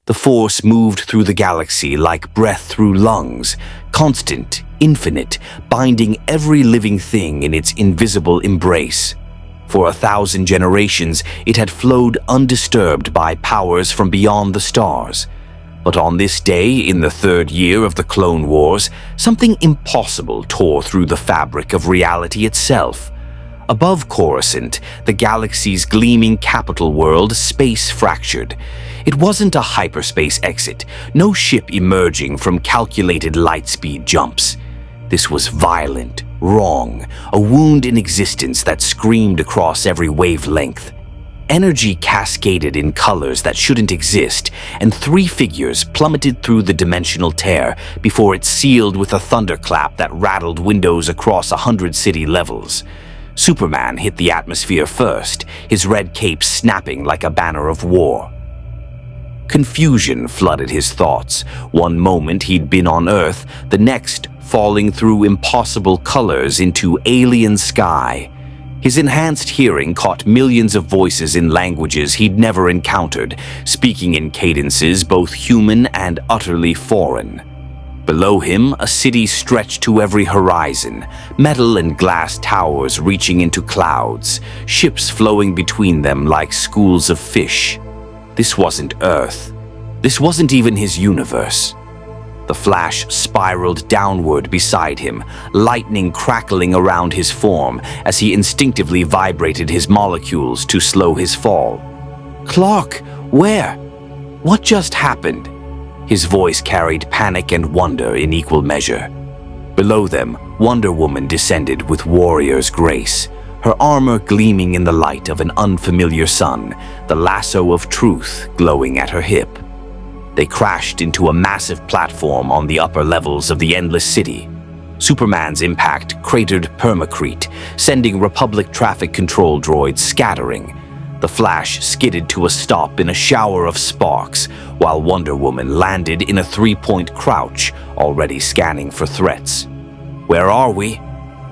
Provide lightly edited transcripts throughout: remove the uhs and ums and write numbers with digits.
The Force moved through the galaxy like breath through lungs, constant, infinite, binding every living thing in its invisible embrace. For 1,000 generations, it had flowed undisturbed by powers from beyond the stars. But on this day, in the 3rd year of the Clone Wars, something impossible tore through the fabric of reality itself. Above Coruscant, the galaxy's gleaming capital world, space fractured. It wasn't a hyperspace exit, no ship emerging from calculated lightspeed jumps. This was violent, wrong, a wound in existence that screamed across every wavelength. Energy cascaded in colors that shouldn't exist, and 3 figures plummeted through the dimensional tear before it sealed with a thunderclap that rattled windows across 100 city levels. Superman hit the atmosphere first, his red cape snapping like a banner of war. Confusion flooded his thoughts. One moment he'd been on Earth, the next falling through impossible colors into alien sky. His enhanced hearing caught millions of voices in languages he'd never encountered, speaking in cadences both human and utterly foreign. Below him, a city stretched to every horizon, metal and glass towers reaching into clouds, ships flowing between them like schools of fish. This wasn't Earth. This wasn't even his universe. The Flash spiraled downward beside him, lightning crackling around his form as he instinctively vibrated his molecules to slow his fall. "Clark, where? What just happened?" His voice carried panic and wonder in equal measure. Below them, Wonder Woman descended with warrior's grace, her armor gleaming in the light of an unfamiliar sun, the lasso of truth glowing at her hip. They crashed into a massive platform on the upper levels of the Endless City. Superman's impact cratered permacrete, sending Republic traffic control droids scattering. The Flash skidded to a stop in a shower of sparks, while Wonder Woman landed in a 3-point crouch, already scanning for threats. "Where are we?"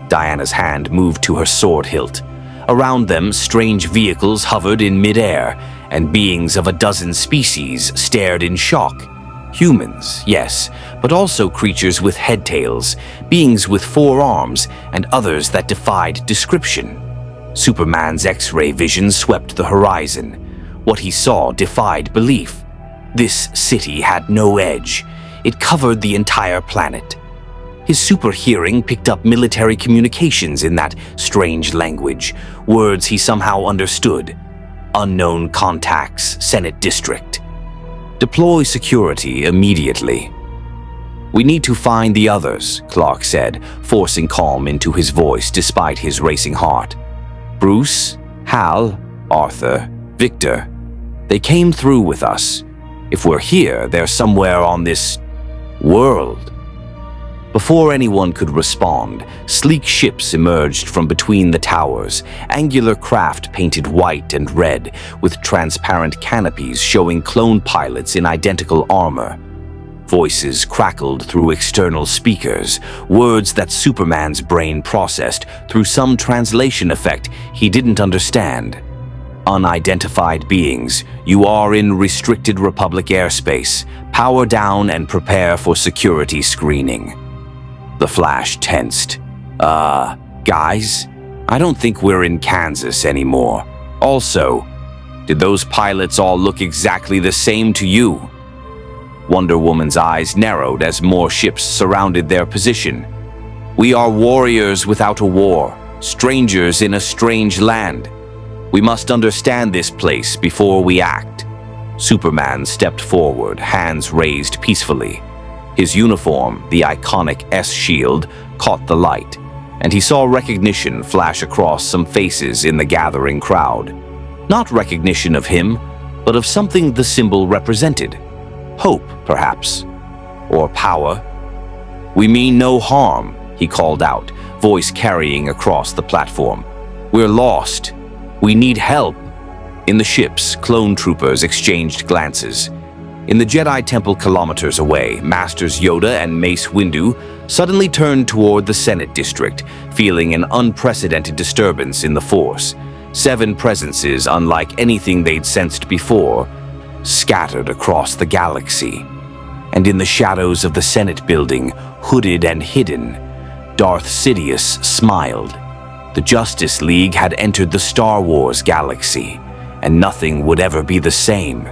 Diana's hand moved to her sword hilt. Around them, strange vehicles hovered in midair, and beings of a dozen species stared in shock. Humans, yes, but also creatures with head tails, beings with 4 arms, and others that defied description. Superman's X-ray vision swept the horizon. What he saw defied belief. This city had no edge. It covered the entire planet. His super hearing picked up military communications in that strange language, words he somehow understood. Unknown contacts, Senate District. Deploy security immediately. "We need to find the others," Clark said, forcing calm into his voice despite his racing heart. "Bruce, Hal, Arthur, Victor. They came through with us. If we're here, they're somewhere on this world." Before anyone could respond, sleek ships emerged from between the towers, angular craft painted white and red, with transparent canopies showing clone pilots in identical armor. Voices crackled through external speakers, words that Superman's brain processed through some translation effect he didn't understand. "Unidentified beings, you are in restricted Republic airspace. Power down and prepare for security screening." The Flash tensed. Guys? I don't think we're in Kansas anymore. Also, did those pilots all look exactly the same to you?" Wonder Woman's eyes narrowed as more ships surrounded their position. "We are warriors without a war, strangers in a strange land. We must understand this place before we act." Superman stepped forward, hands raised peacefully. His uniform, the iconic S-shield, caught the light, and he saw recognition flash across some faces in the gathering crowd. Not recognition of him, but of something the symbol represented. Hope, perhaps. Or power. "We mean no harm," he called out, voice carrying across the platform. "We're lost. We need help." In the ships, clone troopers exchanged glances. In the Jedi Temple kilometers away, Masters Yoda and Mace Windu suddenly turned toward the Senate District, feeling an unprecedented disturbance in the Force. 7 presences unlike anything they'd sensed before. scattered across the galaxy. And in the shadows of the Senate building, hooded and hidden, Darth Sidious smiled. The Justice League had entered the Star Wars galaxy, and nothing would ever be the same.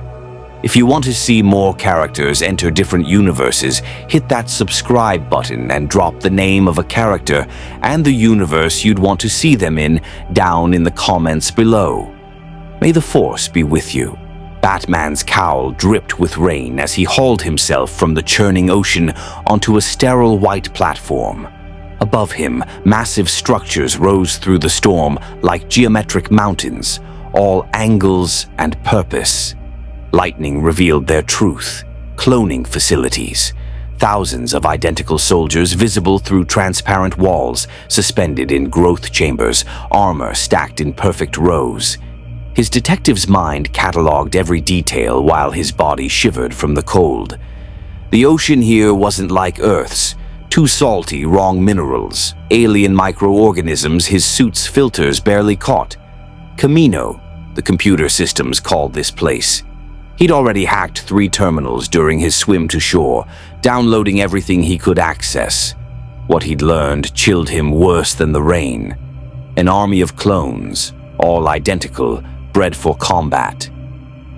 If you want to see more characters enter different universes, hit that subscribe button and drop the name of a character and the universe you'd want to see them in down in the comments below. May the Force be with you. Batman's cowl dripped with rain as he hauled himself from the churning ocean onto a sterile white platform. Above him, massive structures rose through the storm like geometric mountains, all angles and purpose. Lightning revealed their truth: cloning facilities. Thousands of identical soldiers visible through transparent walls, suspended in growth chambers, armor stacked in perfect rows. His detective's mind cataloged every detail while his body shivered from the cold. The ocean here wasn't like Earth's. Too salty, wrong minerals, alien microorganisms his suit's filters barely caught. Camino, the computer systems called this place. He'd already hacked 3 terminals during his swim to shore, downloading everything he could access. What he'd learned chilled him worse than the rain. An army of clones, all identical, bred for combat.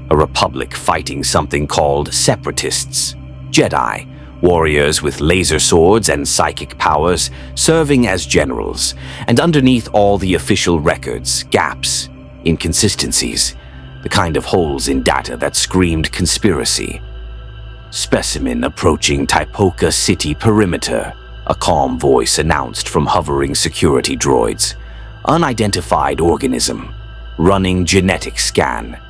A republic fighting something called separatists, Jedi, warriors with laser swords and psychic powers, serving as generals, and underneath all the official records, gaps, inconsistencies, the kind of holes in data that screamed conspiracy. Specimen approaching Typoca City perimeter, a calm voice announced from hovering security droids. Unidentified organism. Running genetic scan.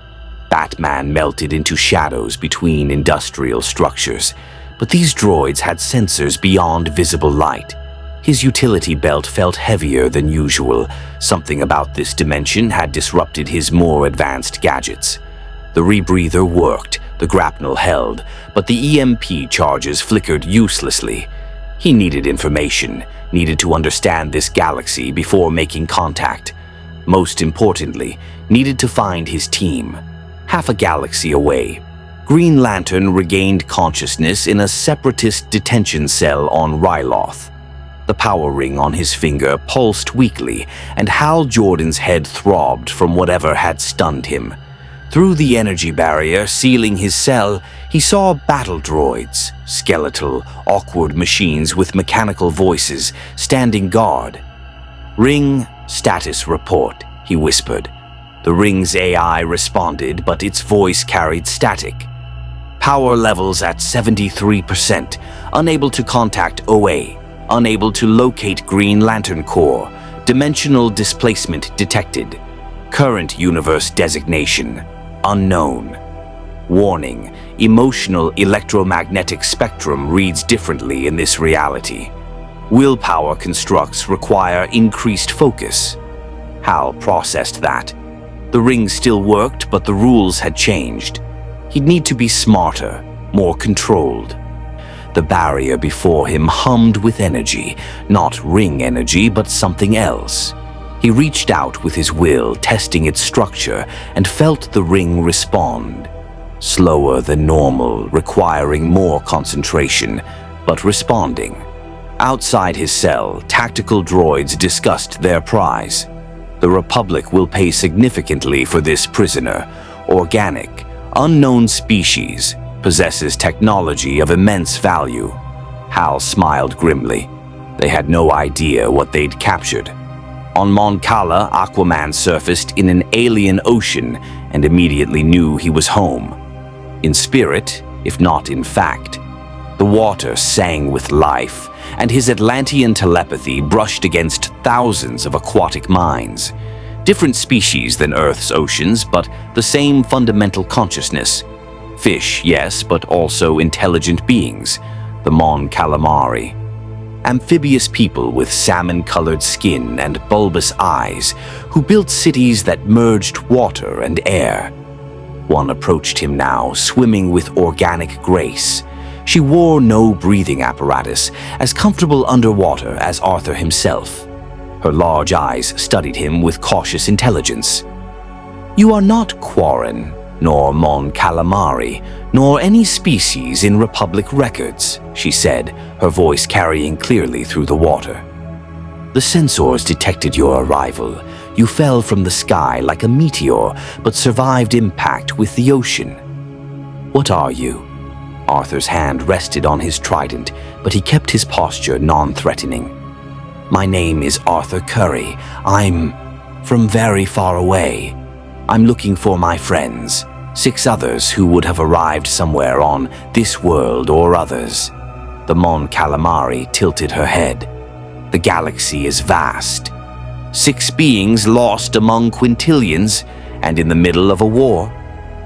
Batman melted into shadows between industrial structures, but these droids had sensors beyond visible light. His utility belt felt heavier than usual. Something about this dimension had disrupted his more advanced gadgets. The rebreather worked, the grapnel held, but the EMP charges flickered uselessly. He needed information, needed to understand this galaxy before making contact. Most importantly, needed to find his team. Half a galaxy away, Green Lantern regained consciousness in a separatist detention cell on Ryloth. The power ring on his finger pulsed weakly, and Hal Jordan's head throbbed from whatever had stunned him. Through the energy barrier sealing his cell, he saw battle droids, skeletal, awkward machines with mechanical voices, standing guard. "Ring status report," he whispered. The ring's AI responded, but its voice carried static. Power levels at 73%, unable to contact OA, unable to locate Green Lantern Corps, dimensional displacement detected. Current universe designation, unknown. Warning, emotional electromagnetic spectrum reads differently in this reality. Willpower constructs require increased focus. Hal processed that. The ring still worked, but the rules had changed. He'd need to be smarter, more controlled. The barrier before him hummed with energy, not ring energy, but something else. He reached out with his will, testing its structure, and felt the ring respond. Slower than normal, requiring more concentration, but responding. Outside his cell, tactical droids discussed their prize. The Republic will pay significantly for this prisoner. Organic, unknown species, possesses technology of immense value. Hal smiled grimly. They had no idea what they'd captured. On Mon Cala, Aquaman surfaced in an alien ocean and immediately knew he was home. In spirit, if not in fact. The water sang with life, and his Atlantean telepathy brushed against thousands of aquatic minds. Different species than Earth's oceans, but the same fundamental consciousness. Fish, yes, but also intelligent beings, the Mon Calamari. Amphibious people with salmon-colored skin and bulbous eyes, who built cities that merged water and air. One approached him now, swimming with organic grace. She wore no breathing apparatus, as comfortable underwater as Arthur himself. Her large eyes studied him with cautious intelligence. "You are not Quarren," nor Mon Calamari, nor any species in Republic records, she said, her voice carrying clearly through the water. The sensors detected your arrival. You fell from the sky like a meteor, but survived impact with the ocean. What are you? Arthur's hand rested on his trident, but he kept his posture non-threatening. My name is Arthur Curry. I'm from very far away. I'm looking for my friends, 6 others who would have arrived somewhere on this world or others. The Mon Calamari tilted her head. The galaxy is vast. 6 beings lost among quintillions and in the middle of a war.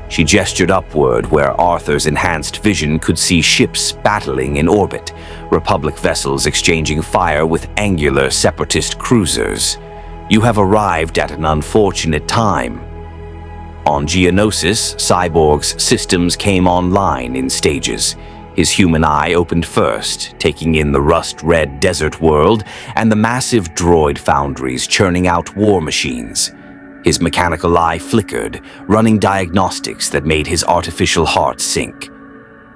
She gestured upward where Arthur's enhanced vision could see ships battling in orbit, Republic vessels exchanging fire with angular separatist cruisers. You have arrived at an unfortunate time. On Geonosis, Cyborg's systems came online in stages. His human eye opened first, taking in the rust-red desert world and the massive droid foundries churning out war machines. His mechanical eye flickered, running diagnostics that made his artificial heart sink.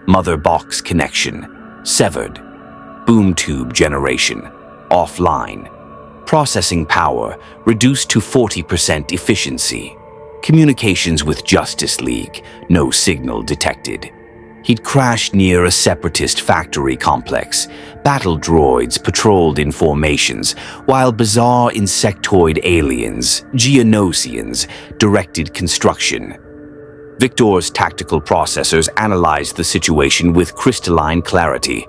Mother box connection, severed. Boom tube generation, offline. Processing power, reduced to 40% efficiency. Communications with Justice League, no signal detected. He'd crashed near a separatist factory complex. Battle droids patrolled in formations, while bizarre insectoid aliens, Geonosians, directed construction. Victor's tactical processors analyzed the situation with crystalline clarity.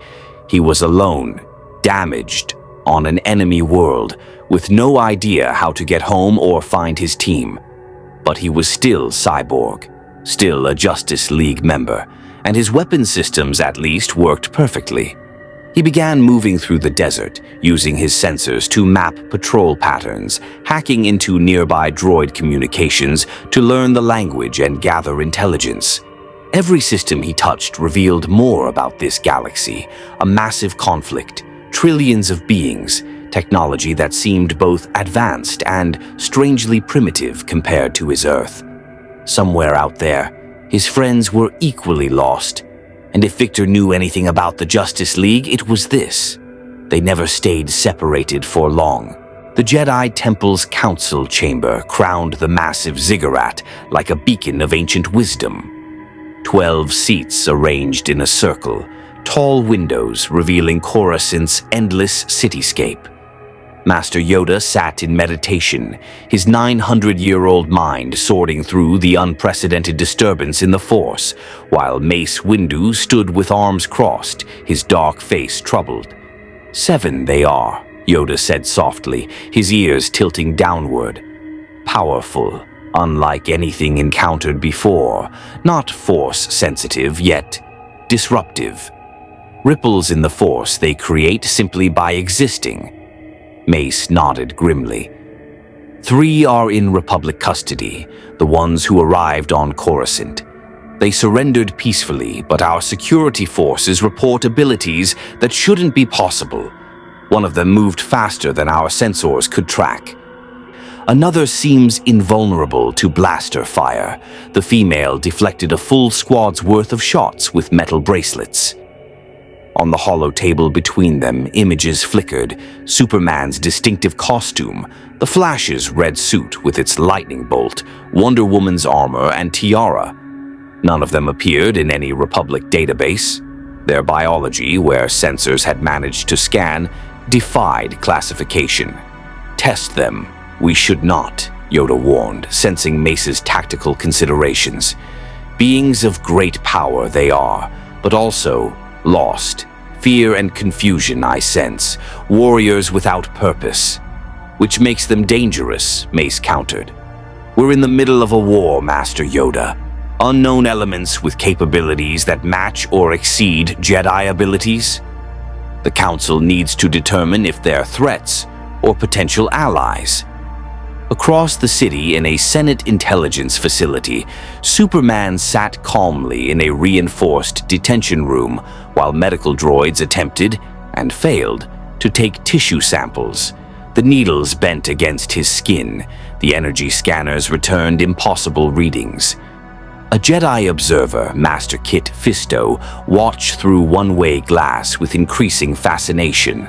He was alone, damaged, on an enemy world, with no idea how to get home or find his team. But he was still Cyborg, still a Justice League member, and his weapon systems at least worked perfectly. He began moving through the desert, using his sensors to map patrol patterns, hacking into nearby droid communications to learn the language and gather intelligence. Every system he touched revealed more about this galaxy, a massive conflict, trillions of beings, technology that seemed both advanced and strangely primitive compared to his Earth. Somewhere out there, his friends were equally lost, and if Victor knew anything about the Justice League, it was this. They never stayed separated for long. The Jedi Temple's council chamber crowned the massive ziggurat like a beacon of ancient wisdom. 12 seats arranged in a circle, tall windows revealing Coruscant's endless cityscape. Master Yoda sat in meditation, his 900-year-old mind sorting through the unprecedented disturbance in the Force, while Mace Windu stood with arms crossed, his dark face troubled. 7 they are, Yoda said softly, his ears tilting downward. Powerful, unlike anything encountered before, not Force-sensitive, yet disruptive. Ripples in the Force they create simply by existing. Mace nodded grimly. 3 are in Republic custody, the ones who arrived on Coruscant. They surrendered peacefully, but our security forces report abilities that shouldn't be possible. One of them moved faster than our sensors could track. Another seems invulnerable to blaster fire. The female deflected a full squad's worth of shots with metal bracelets. On the hollow table between them, images flickered. Superman's distinctive costume, the Flash's red suit with its lightning bolt, Wonder Woman's armor and tiara. None of them appeared in any Republic database. Their biology, where sensors had managed to scan, defied classification. Test them. We should not, Yoda warned, sensing Mace's tactical considerations. Beings of great power they are, but also lost. Fear and confusion I sense, warriors without purpose. Which makes them dangerous, Mace countered. We're in the middle of a war, Master Yoda. Unknown elements with capabilities that match or exceed Jedi abilities. The Council needs to determine if they're threats or potential allies. Across the city in a Senate intelligence facility, Superman sat calmly in a reinforced detention room while medical droids attempted, and failed, to take tissue samples. The needles bent against his skin. The energy scanners returned impossible readings. A Jedi observer, Master Kit Fisto, watched through one-way glass with increasing fascination.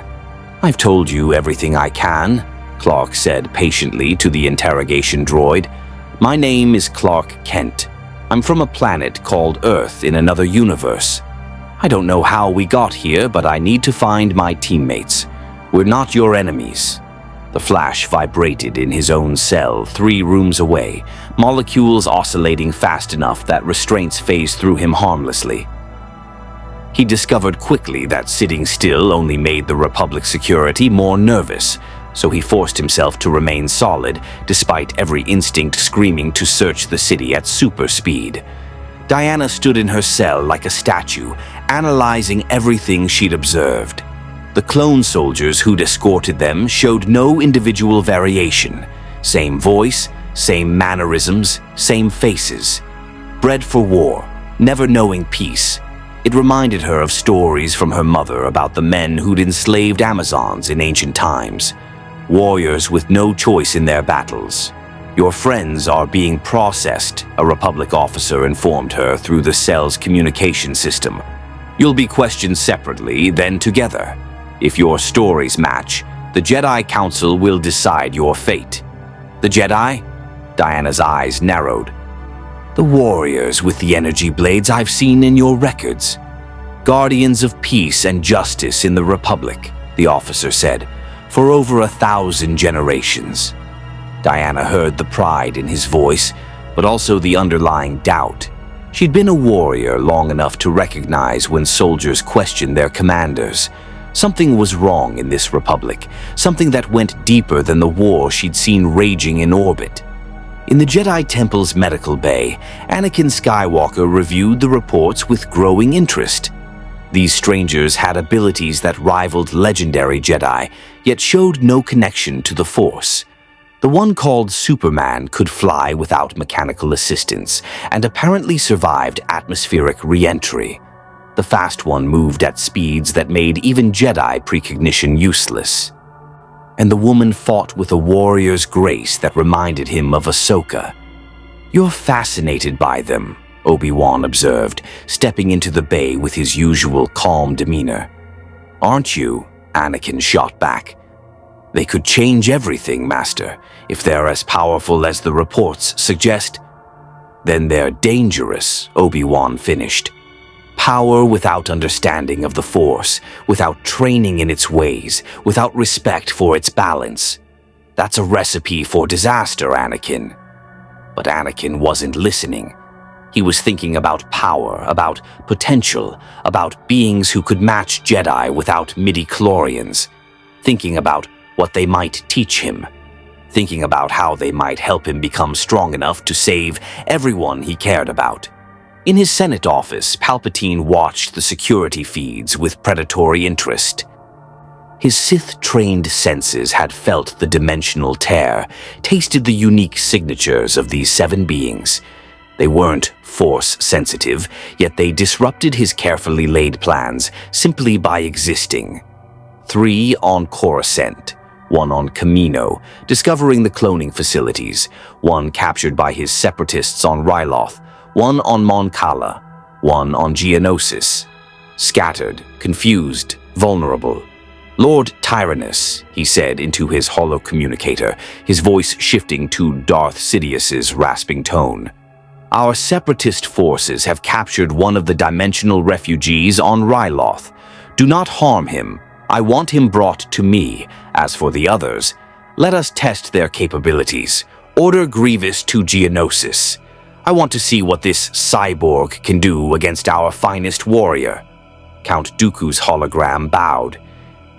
"I've told you everything I can," Clark said patiently to the interrogation droid. "My name is Clark Kent. I'm from a planet called Earth in another universe. I don't know how we got here, but I need to find my teammates. We're not your enemies." The flash vibrated in his own cell 3 rooms away, molecules oscillating fast enough that restraints phased through him harmlessly. He discovered quickly that sitting still only made the Republic security more nervous, so he forced himself to remain solid despite every instinct screaming to search the city at super speed. Diana stood in her cell like a statue, analyzing everything she'd observed. The clone soldiers who'd escorted them showed no individual variation. Same voice, same mannerisms, same faces. Bred for war, never knowing peace. It reminded her of stories from her mother about the men who'd enslaved Amazons in ancient times. Warriors with no choice in their battles. "Your friends are being processed," a Republic officer informed her through the cell's communication system. "You'll be questioned separately, then together. If your stories match, the Jedi Council will decide your fate." "The Jedi?" Diana's eyes narrowed. "The warriors with the energy blades I've seen in your records. Guardians of peace and justice in the Republic," the officer said, "for over 1,000 generations." Diana heard the pride in his voice, but also the underlying doubt. She'd been a warrior long enough to recognize when soldiers questioned their commanders. Something was wrong in this Republic, something that went deeper than the war she'd seen raging in orbit. In the Jedi Temple's medical bay, Anakin Skywalker reviewed the reports with growing interest. These strangers had abilities that rivaled legendary Jedi, yet showed no connection to the Force. The one called Superman could fly without mechanical assistance and apparently survived atmospheric re-entry. The fast one moved at speeds that made even Jedi precognition useless. And the woman fought with a warrior's grace that reminded him of Ahsoka. "You're fascinated by them," Obi-Wan observed, stepping into the bay with his usual calm demeanor. "Aren't you?" Anakin shot back. "They could change everything, Master, if they're as powerful as the reports suggest." "Then they're dangerous," Obi-Wan finished. "Power without understanding of the Force, without training in its ways, without respect for its balance. That's a recipe for disaster, Anakin." But Anakin wasn't listening. He was thinking about power, about potential, about beings who could match Jedi without midi-chlorians. Thinking about what they might teach him. Thinking about how they might help him become strong enough to save everyone he cared about. In his Senate office, Palpatine watched the security feeds with predatory interest. His Sith-trained senses had felt the dimensional tear, tasted the unique signatures of these 7 beings. They weren't Force-sensitive, yet they disrupted his carefully laid plans simply by existing. 3 on Coruscant, 1 on Kamino, discovering the cloning facilities, 1 captured by his separatists on Ryloth, 1 on Mon Cala, 1 on Geonosis. Scattered, confused, vulnerable. "Lord Tyrannus," he said into his hollow communicator, his voice shifting to Darth Sidious's rasping tone. "Our separatist forces have captured one of the dimensional refugees on Ryloth. Do not harm him. I want him brought to me. As for the others, let us test their capabilities. Order Grievous to Geonosis. I want to see what this cyborg can do against our finest warrior." Count Dooku's hologram bowed.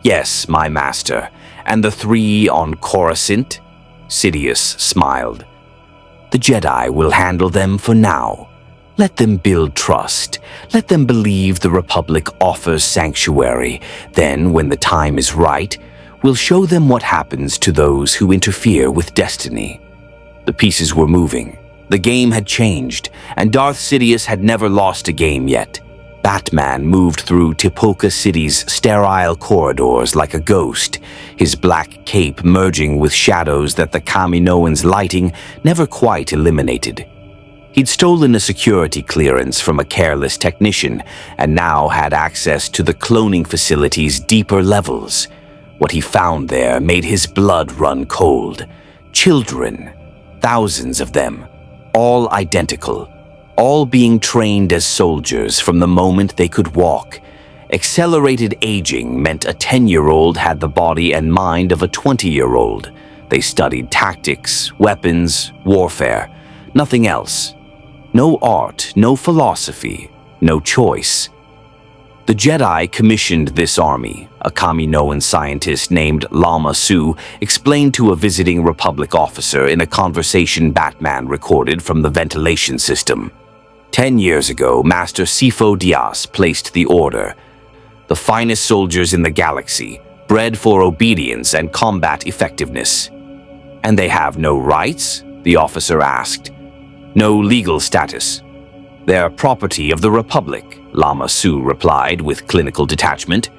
"Yes, my master. And the 3 on Coruscant?" Sidious smiled. "The Jedi will handle them for now. Let them build trust. Let them believe the Republic offers sanctuary. Then, when the time is right, we'll show them what happens to those who interfere with destiny." The pieces were moving. The game had changed, and Darth Sidious had never lost a game yet. Batman moved through Tipoca City's sterile corridors like a ghost, his black cape merging with shadows that the Kaminoans' lighting never quite eliminated. He'd stolen a security clearance from a careless technician and now had access to the cloning facility's deeper levels. What he found there made his blood run cold. Children, thousands of them, all identical, all being trained as soldiers from the moment they could walk. Accelerated aging meant a 10-year-old had the body and mind of a 20-year-old. They studied tactics, weapons, warfare, nothing else. No art, no philosophy, no choice. The Jedi commissioned this army. A Kaminoan scientist named Lama Su explained to a visiting Republic officer in a conversation Batman recorded from the ventilation system. 10 years ago, Master Sifo Dyas placed the order. The finest soldiers in the galaxy, bred for obedience and combat effectiveness. And they have no rights? The officer asked. No legal status. They're property of the Republic, Lama Su replied with clinical detachment.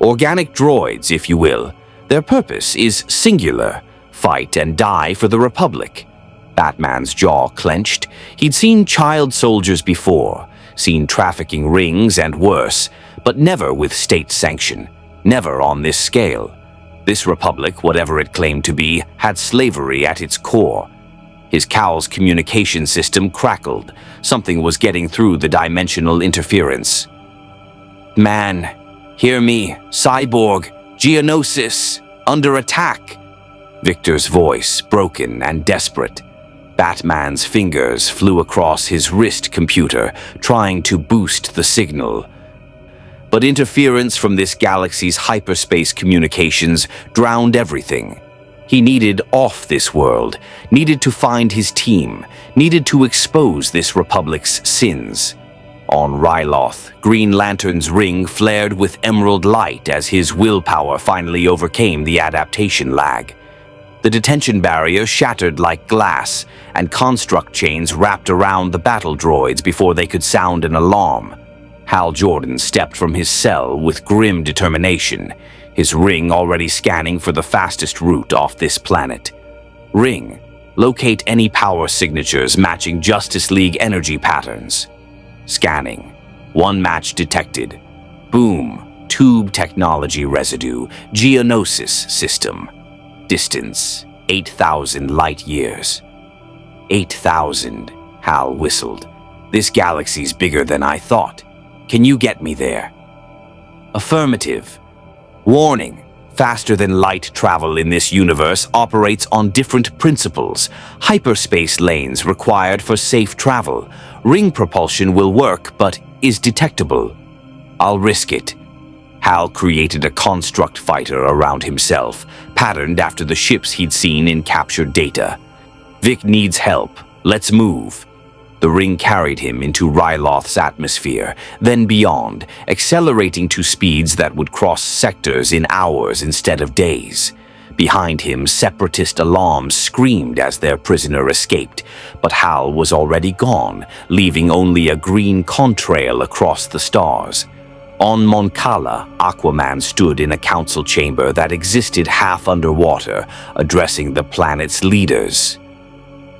Organic droids, if you will. Their purpose is singular, fight and die for the Republic. Batman's jaw clenched. He'd seen child soldiers before, seen trafficking rings and worse, but never with state sanction, never on this scale. This Republic, whatever it claimed to be, had slavery at its core. His cowl's communication system crackled. Something was getting through the dimensional interference. Man, hear me, cyborg, Geonosis, under attack. Victor's voice, broken and desperate. Batman's fingers flew across his wrist computer, trying to boost the signal. But interference from this galaxy's hyperspace communications drowned everything. He needed off this world, needed to find his team, needed to expose this Republic's sins. On Ryloth, Green Lantern's ring flared with emerald light as his willpower finally overcame the adaptation lag. The detention barrier shattered like glass, and construct chains wrapped around the battle droids before they could sound an alarm. Hal Jordan stepped from his cell with grim determination, his ring already scanning for the fastest route off this planet. Ring, locate any power signatures matching Justice League energy patterns. Scanning. One match detected. Boom. Tube technology residue. Geonosis system. Distance, 8,000 light years. 8,000, Hal whistled. This galaxy's bigger than I thought. Can you get me there? Affirmative. Warning. Faster-than-light travel in this universe operates on different principles. Hyperspace lanes required for safe travel. Ring propulsion will work, but is detectable. I'll risk it. Hal created a construct fighter around himself, patterned after the ships he'd seen in captured data. Vic needs help. Let's move. The ring carried him into Ryloth's atmosphere, then beyond, accelerating to speeds that would cross sectors in hours instead of days. Behind him, separatist alarms screamed as their prisoner escaped, but Hal was already gone, leaving only a green contrail across the stars. On Mon Cala, Aquaman stood in a council chamber that existed half underwater, addressing the planet's leaders.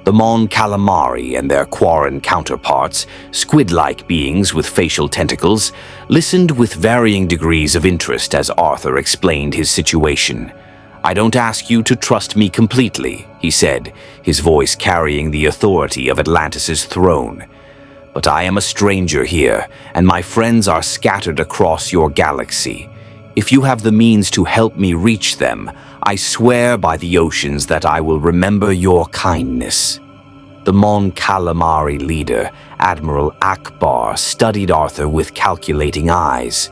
The Mon Calamari and their Quarren counterparts, squid-like beings with facial tentacles, listened with varying degrees of interest as Arthur explained his situation. I don't ask you to trust me completely, he said, his voice carrying the authority of Atlantis' throne. But I am a stranger here, and my friends are scattered across your galaxy. If you have the means to help me reach them, I swear by the oceans that I will remember your kindness. The Mon Calamari leader, Admiral Akbar, studied Arthur with calculating eyes.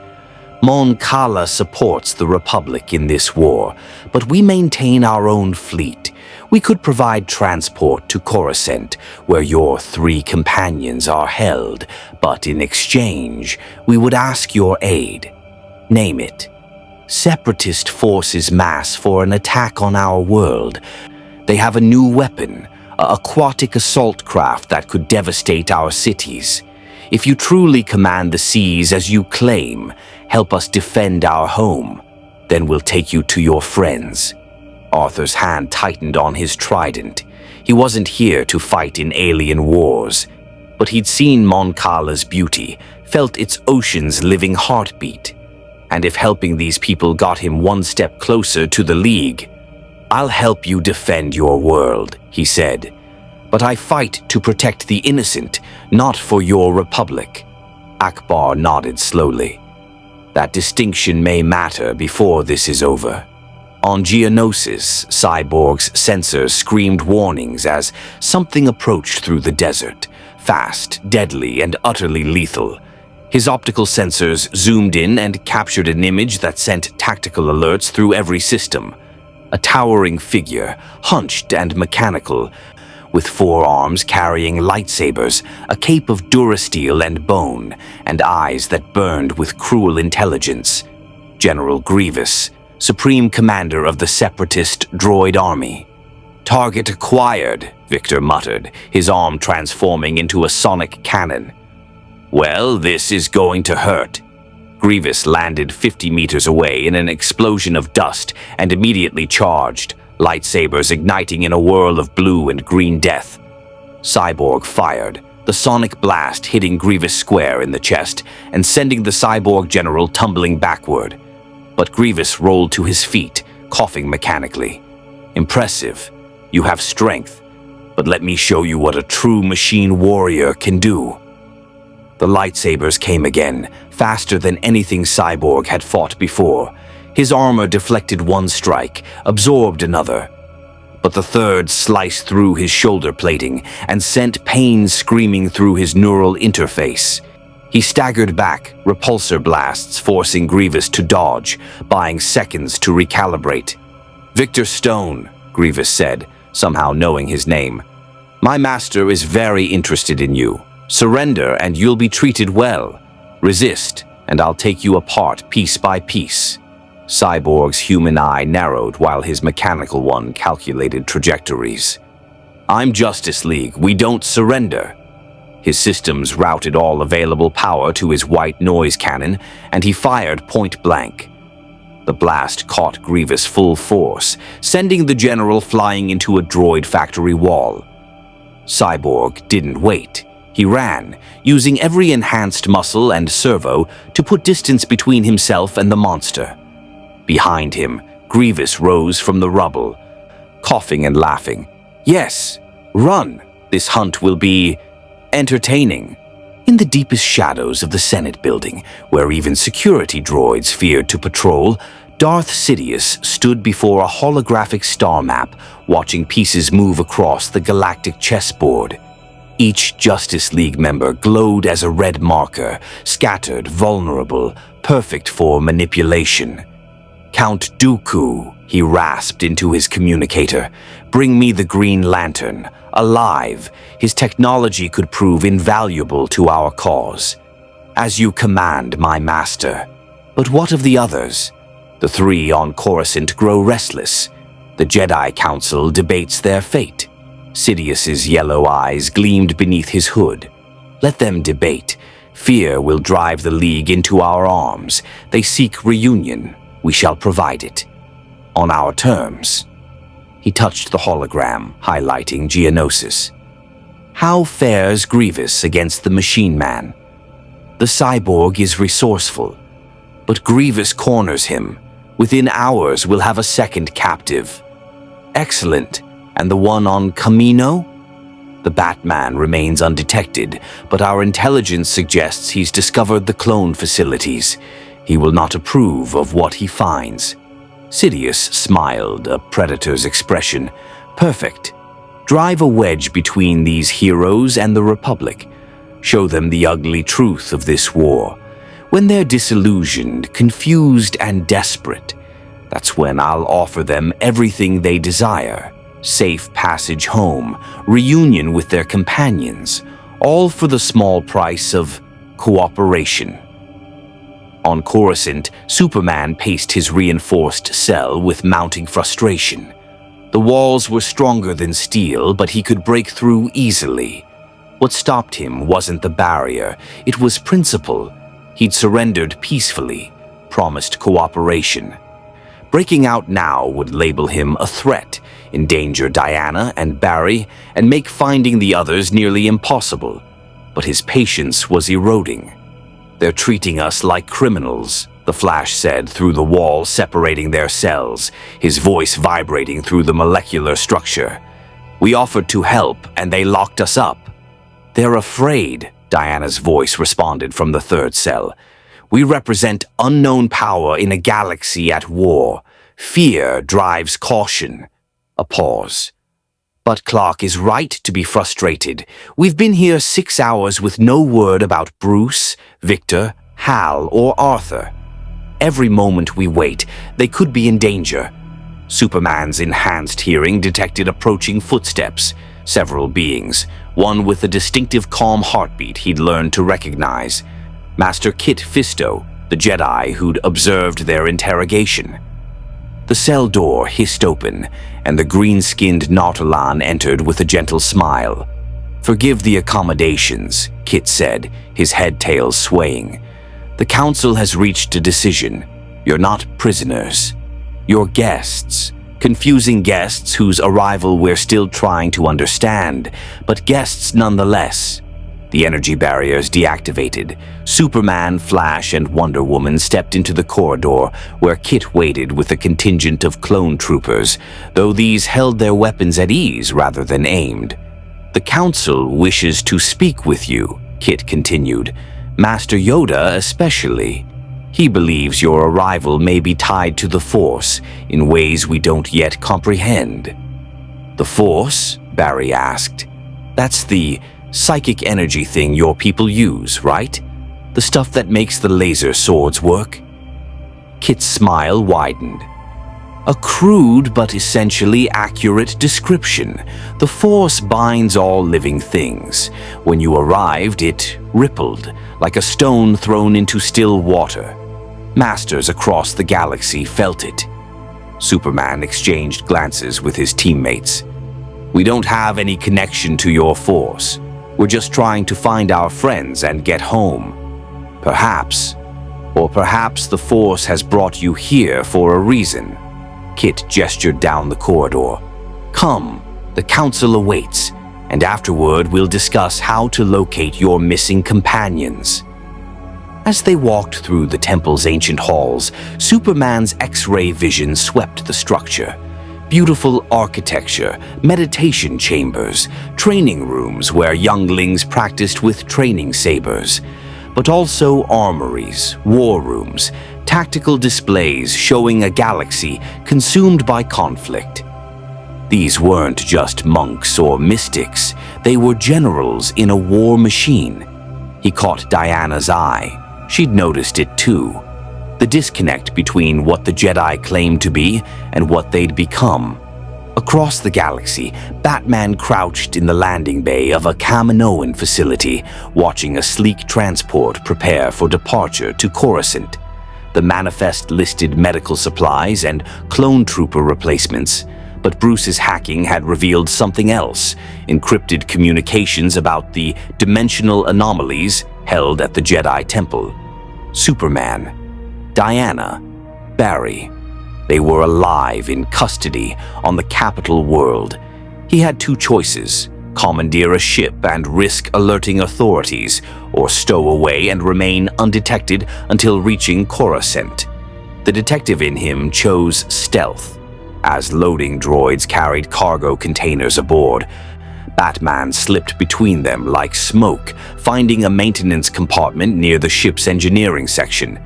Mon Cala supports the Republic in this war, but we maintain our own fleet. We could provide transport to Coruscant, where your 3 companions are held, but in exchange, we would ask your aid. Name it. Separatist forces mass for an attack on our world. They have a new weapon, an aquatic assault craft that could devastate our cities. If you truly command the seas as you claim, help us defend our home, then we'll take you to your friends. Arthur's hand tightened on his trident. He wasn't here to fight in alien wars. but he'd seen Mon Cala's beauty, felt its ocean's living heartbeat. And if helping these people got him one step closer to the League, "I'll help you defend your world," he said. "But I fight to protect the innocent, not for your republic." Akbar nodded slowly. "That distinction may matter before this is over." On Geonosis, Cyborg's sensors screamed warnings as something approached through the desert, fast, deadly, and utterly lethal. His optical sensors zoomed in and captured an image that sent tactical alerts through every system. A towering figure, hunched and mechanical, with 4 arms carrying lightsabers, a cape of durasteel and bone, and eyes that burned with cruel intelligence. General Grievous, Supreme Commander of the Separatist droid army. "Target acquired," Victor muttered, his arm transforming into a sonic cannon. "Well, this is going to hurt." Grievous landed 50 meters away in an explosion of dust and immediately charged, lightsabers igniting in a whirl of blue and green death. Cyborg fired, the sonic blast hitting Grievous square in the chest and sending the cyborg general tumbling backward. But Grievous rolled to his feet, coughing mechanically. "Impressive. You have strength. But let me show you what a true machine warrior can do." The lightsabers came again, faster than anything Cyborg had fought before. His armor deflected one strike, absorbed another. But the third sliced through his shoulder plating and sent pain screaming through his neural interface. He staggered back, repulsor blasts forcing Grievous to dodge, buying seconds to recalibrate. "Victor Stone," Grievous said, somehow knowing his name. "My master is very interested in you. Surrender and you'll be treated well. Resist, and I'll take you apart piece by piece." Cyborg's human eye narrowed while his mechanical one calculated trajectories. "I'm Justice League. We don't surrender." His systems routed all available power to his white noise cannon, and he fired point blank. The blast caught Grievous full force, sending the general flying into a droid factory wall. Cyborg didn't wait. He ran, using every enhanced muscle and servo to put distance between himself and the monster. Behind him, Grievous rose from the rubble, coughing and laughing. "Yes, run. This hunt will be entertaining." In the deepest shadows of the Senate building, where even security droids feared to patrol, Darth Sidious stood before a holographic star map, watching pieces move across the galactic chessboard. Each Justice League member glowed as a red marker, scattered, vulnerable, perfect for manipulation. "Count Dooku," he rasped into his communicator. "Bring me the Green Lantern. Alive, his technology could prove invaluable to our cause." "As you command, my master." "But what of the others?" The 3 on Coruscant grow restless. The Jedi Council debates their fate. Sidious's yellow eyes gleamed beneath his hood. "Let them debate. Fear will drive the League into our arms. They seek reunion. We shall provide it. On our terms." He touched the hologram, highlighting Geonosis. "How fares Grievous against the Machine Man?" "The cyborg is resourceful, but Grievous corners him. Within hours we'll have a second captive." "Excellent. And the one on Camino?" "The Batman remains undetected, but our intelligence suggests he's discovered the clone facilities. He will not approve of what he finds." Sidious smiled, a predator's expression. "Perfect. Drive a wedge between these heroes and the Republic. Show them the ugly truth of this war. When they're disillusioned, confused, and desperate, that's when I'll offer them everything they desire. Safe passage home, reunion with their companions, all for the small price of cooperation." On Coruscant, Superman paced his reinforced cell with mounting frustration. The walls were stronger than steel, but he could break through easily. What stopped him wasn't the barrier, it was principle. He'd surrendered peacefully, promised cooperation. Breaking out now would label him a threat, endanger Diana and Barry, and make finding the others nearly impossible. but his patience was eroding. "They're treating us like criminals," the Flash said through the wall separating their cells, his voice vibrating through the molecular structure. "We offered to help, and they locked us up." "They're afraid," Diana's voice responded from the third cell. "We represent unknown power in a galaxy at war. Fear drives caution." A pause. "But Clark is right to be frustrated. We've been here 6 hours with no word about Bruce, Victor, Hal, or Arthur. Every moment we wait, they could be in danger." Superman's enhanced hearing detected approaching footsteps, several beings, one with a distinctive calm heartbeat he'd learned to recognize. Master Kit Fisto, the Jedi who'd observed their interrogation. The cell door hissed open, and the green-skinned Nautolan entered with a gentle smile. "Forgive the accommodations," Kit said, his head-tail swaying. "The Council has reached a decision. You're not prisoners. You're guests. Confusing guests whose arrival we're still trying to understand, but guests nonetheless." The energy barriers deactivated. Superman, Flash, and Wonder Woman stepped into the corridor where Kit waited with a contingent of clone troopers, though these held their weapons at ease rather than aimed. "The Council wishes to speak with you," Kit continued. "Master Yoda especially. He believes your arrival may be tied to the Force in ways we don't yet comprehend." "The Force?" Barry asked. "That's the psychic energy thing your people use, right? The stuff that makes the laser swords work?" Kit's smile widened. "A crude but essentially accurate description. The Force binds all living things. When you arrived, it rippled, like a stone thrown into still water. Masters across the galaxy felt it." Superman exchanged glances with his teammates. "We don't have any connection to your Force. We're just trying to find our friends and get home. Perhaps the Force has brought you here for a reason." Kit gestured down the corridor. "Come, the Council awaits, and afterward we'll discuss how to locate your missing companions." As they walked through the temple's ancient halls, Superman's X-ray vision swept the structure. Beautiful architecture, meditation chambers, training rooms where younglings practiced with training sabers, but also armories, war rooms, tactical displays showing a galaxy consumed by conflict. These weren't just monks or mystics, they were generals in a war machine. He caught Diana's eye. She'd noticed it too. The disconnect between what the Jedi claimed to be and what they'd become. Across the galaxy, Batman crouched in the landing bay of a Kaminoan facility, watching a sleek transport prepare for departure to Coruscant. The manifest listed medical supplies and clone trooper replacements, but Bruce's hacking had revealed something else, encrypted communications about the dimensional anomalies held at the Jedi Temple. Superman, Diana, Barry. They were alive in custody on the capital world. He had two choices: commandeer a ship and risk alerting authorities, or stow away and remain undetected until reaching Coruscant. The detective in him chose stealth. As loading droids carried cargo containers aboard, Batman slipped between them like smoke, finding a maintenance compartment near the ship's engineering section.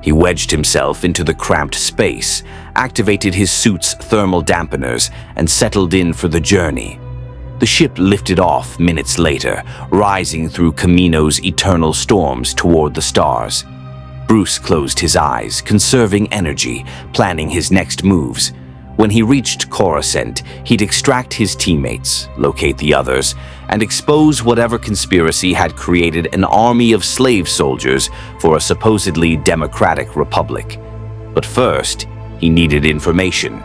He wedged himself into the cramped space, activated his suit's thermal dampeners, and settled in for the journey. The ship lifted off minutes later, rising through Kamino's eternal storms toward the stars. Bruce closed his eyes, conserving energy, planning his next moves. When he reached Coruscant, he'd extract his teammates, locate the others, and expose whatever conspiracy had created an army of slave soldiers for a supposedly democratic republic. But first, he needed information.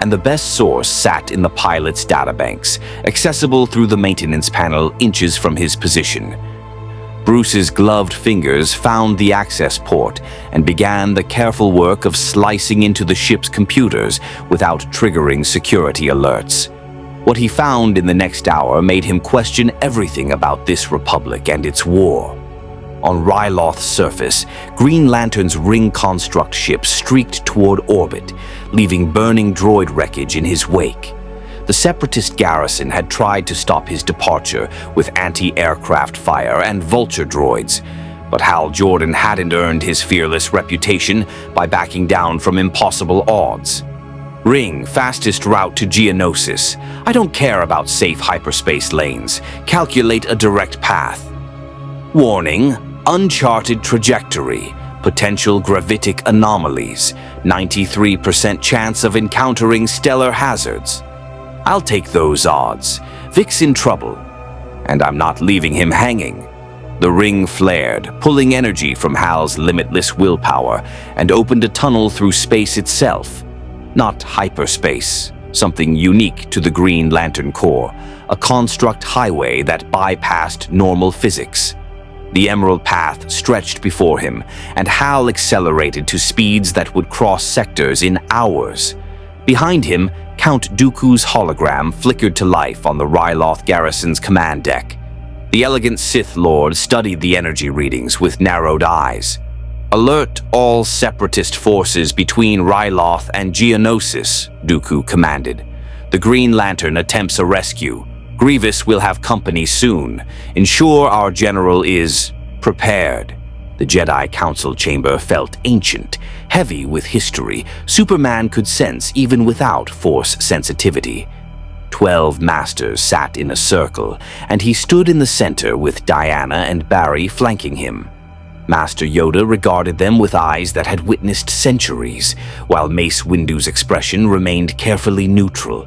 And the best source sat in the pilot's databanks, accessible through the maintenance panel inches from his position. Bruce's gloved fingers found the access port and began the careful work of slicing into the ship's computers without triggering security alerts. What he found in the next hour made him question everything about this republic and its war. On Ryloth's surface, Green Lantern's ring construct ship streaked toward orbit, leaving burning droid wreckage in his wake. The Separatist garrison had tried to stop his departure with anti-aircraft fire and vulture droids, but Hal Jordan hadn't earned his fearless reputation by backing down from impossible odds. Ring, fastest route to Geonosis. I don't care about safe hyperspace lanes. Calculate a direct path. Warning, uncharted trajectory. Potential gravitic anomalies. 93% chance of encountering stellar hazards. I'll take those odds. Vic's in trouble. And I'm not leaving him hanging. The ring flared, pulling energy from Hal's limitless willpower, and opened a tunnel through space itself. Not hyperspace, something unique to the Green Lantern Corps, a construct highway that bypassed normal physics. The Emerald Path stretched before him, and Hal accelerated to speeds that would cross sectors in hours. Behind him, Count Dooku's hologram flickered to life on the Ryloth garrison's command deck. The elegant Sith Lord studied the energy readings with narrowed eyes. Alert all Separatist forces between Ryloth and Geonosis, Dooku commanded. The Green Lantern attempts a rescue. Grievous will have company soon. Ensure our general is prepared. The Jedi Council chamber felt ancient, heavy with history. Superman could sense even without Force sensitivity. 12 masters sat in a circle, and he stood in the center with Diana and Barry flanking him. Master Yoda regarded them with eyes that had witnessed centuries, while Mace Windu's expression remained carefully neutral.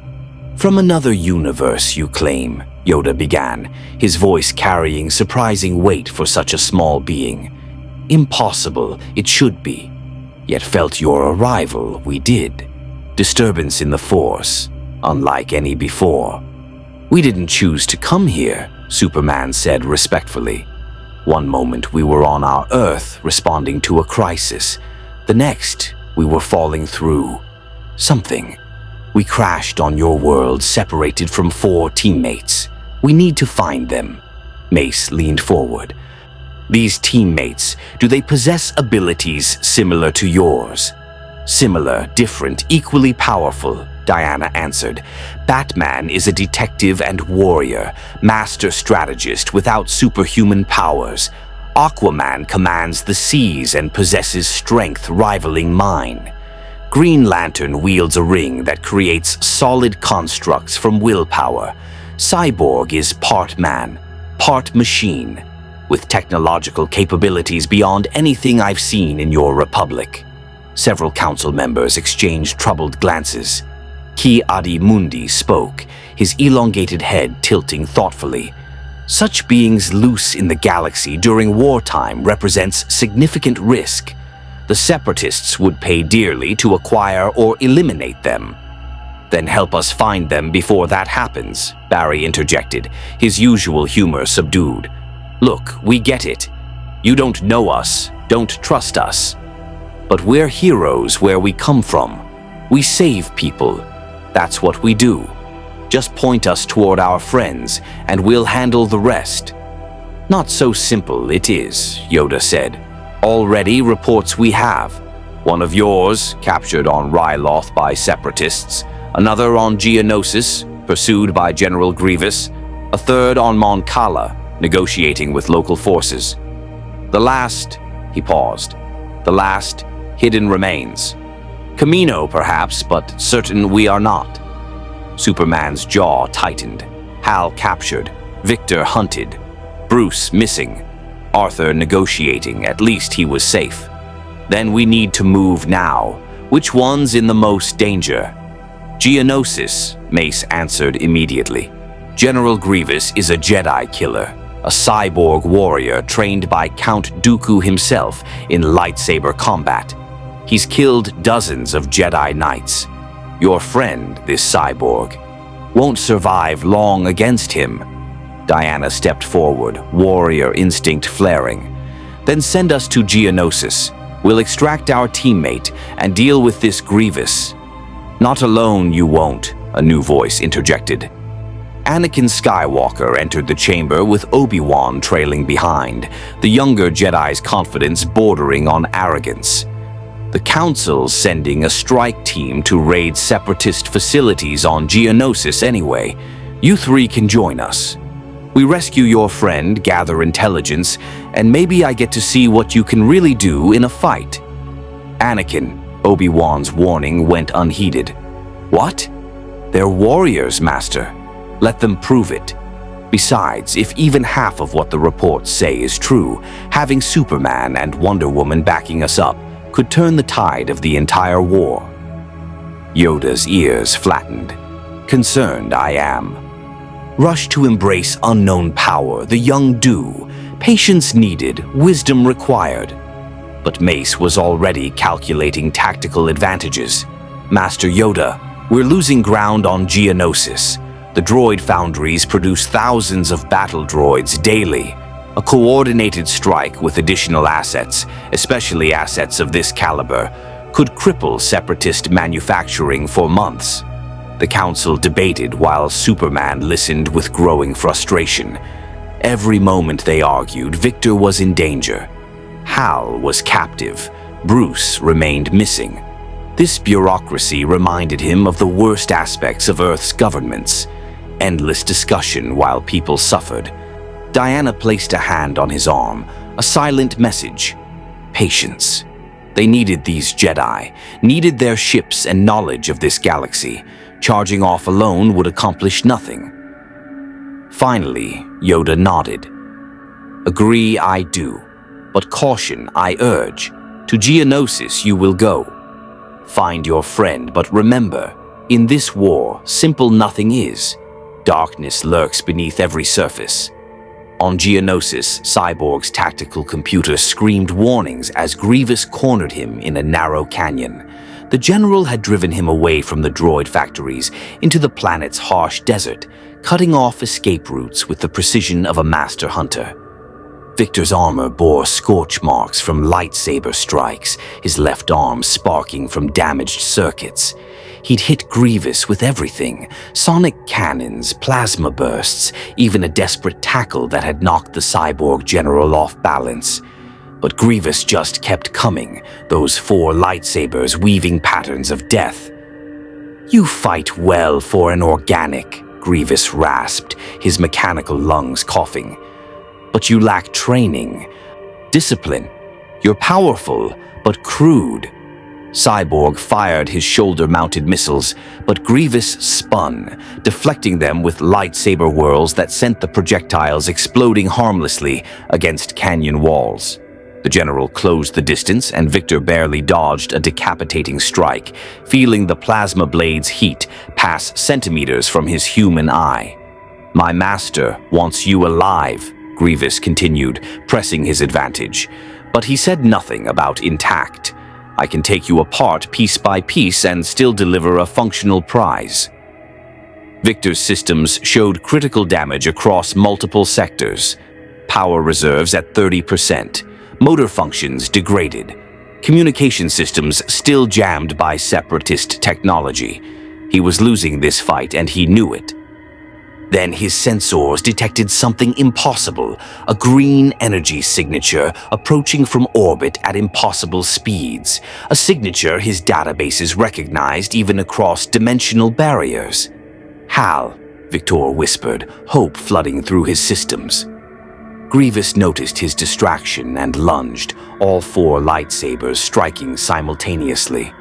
"From another universe, you claim," Yoda began, his voice carrying surprising weight for such a small being. "Impossible, it should be. Yet felt your arrival, we did. Disturbance in the Force, unlike any before." "We didn't choose to come here," Superman said respectfully. "One moment we were on our Earth responding to a crisis. The next, we were falling through something. We crashed on your world, separated from 4 teammates. We need to find them." Mace leaned forward. "These teammates, do they possess abilities similar to yours?" "Similar, different, equally powerful," Diana answered. "Batman is a detective and warrior, master strategist without superhuman powers. Aquaman commands the seas and possesses strength rivaling mine. Green Lantern wields a ring that creates solid constructs from willpower. Cyborg is part man, part machine, with technological capabilities beyond anything I've seen in your republic." Several council members exchanged troubled glances. Ki Adi Mundi spoke, his elongated head tilting thoughtfully. "Such beings loose in the galaxy during wartime represents significant risk. The Separatists would pay dearly to acquire or eliminate them." "Then help us find them before that happens," Barry interjected, his usual humor subdued. "Look, we get it. You don't know us, don't trust us. But we're heroes where we come from. We save people. That's what we do. Just point us toward our friends, and we'll handle the rest." "Not so simple, it is," Yoda said. "Already reports we have. One of yours, captured on Ryloth by Separatists, another on Geonosis, pursued by General Grievous, a third on Mon Cala, negotiating with local forces. The last," he paused, "the last, hidden remains. Camino, perhaps, but certain we are not." Superman's jaw tightened. Hal captured, Victor hunted, Bruce missing, Arthur negotiating. At least he was safe. "Then we need to move now. Which one's in the most danger?" "Geonosis," Mace answered immediately. "General Grievous is a Jedi killer, a cyborg warrior trained by Count Dooku himself in lightsaber combat. He's killed dozens of Jedi Knights. Your friend, this cyborg, won't survive long against him." Diana stepped forward, warrior instinct flaring. "Then send us to Geonosis. We'll extract our teammate and deal with this Grievous." "Not alone, you won't," a new voice interjected. Anakin Skywalker entered the chamber with Obi-Wan trailing behind, the younger Jedi's confidence bordering on arrogance. The Council's sending a strike team to raid separatist facilities on Geonosis anyway. You three can join us. We rescue your friend, gather intelligence, and maybe I get to see what you can really do in a fight. Anakin, Obi-Wan's warning went unheeded. What? They're warriors, Master. Let them prove it. Besides, if even half of what the reports say is true, having Superman and Wonder Woman backing us up could turn the tide of the entire war. Yoda's ears flattened. Concerned I am. Rush to embrace unknown power, the young do. Patience needed, wisdom required. But Mace was already calculating tactical advantages. Master Yoda, we're losing ground on Geonosis. The droid foundries produce thousands of battle droids daily. A coordinated strike with additional assets, especially assets of this caliber, could cripple separatist manufacturing for months. The Council debated while Superman listened with growing frustration. Every moment they argued, Victor was in danger. Hal was captive. Bruce remained missing. This bureaucracy reminded him of the worst aspects of Earth's governments. Endless discussion while people suffered. Diana placed a hand on his arm, a silent message. Patience. They needed these Jedi, needed their ships and knowledge of this galaxy. Charging off alone would accomplish nothing. Finally, Yoda nodded. Agree I do, but caution I urge. To Geonosis you will go. Find your friend, but remember, in this war, simple nothing is. Darkness lurks beneath every surface. On Geonosis, Cyborg's tactical computer screamed warnings as Grievous cornered him in a narrow canyon. The general had driven him away from the droid factories into the planet's harsh desert, cutting off escape routes with the precision of a master hunter. Victor's armor bore scorch marks from lightsaber strikes, his left arm sparking from damaged circuits. He'd hit Grievous with everything: sonic cannons, plasma bursts, even a desperate tackle that had knocked the cyborg general off balance. But Grievous just kept coming, those 4 lightsabers weaving patterns of death. You fight well for an organic, Grievous rasped, his mechanical lungs coughing. But you lack training, discipline. You're powerful, but crude. Cyborg fired his shoulder-mounted missiles, but Grievous spun, deflecting them with lightsaber whirls that sent the projectiles exploding harmlessly against canyon walls. The general closed the distance, and Victor barely dodged a decapitating strike, feeling the plasma blade's heat pass centimeters from his human eye. My master wants you alive, Grievous continued, pressing his advantage. But he said nothing about intact. I can take you apart piece by piece and still deliver a functional prize. Victor's systems showed critical damage across multiple sectors. Power reserves at 30%. Motor functions degraded. Communication systems still jammed by separatist technology. He was losing this fight and he knew it. Then his sensors detected something impossible, a green energy signature approaching from orbit at impossible speeds, a signature his databases recognized even across dimensional barriers. Hal, Victor whispered, hope flooding through his systems. Grievous noticed his distraction and lunged, all 4 lightsabers striking simultaneously.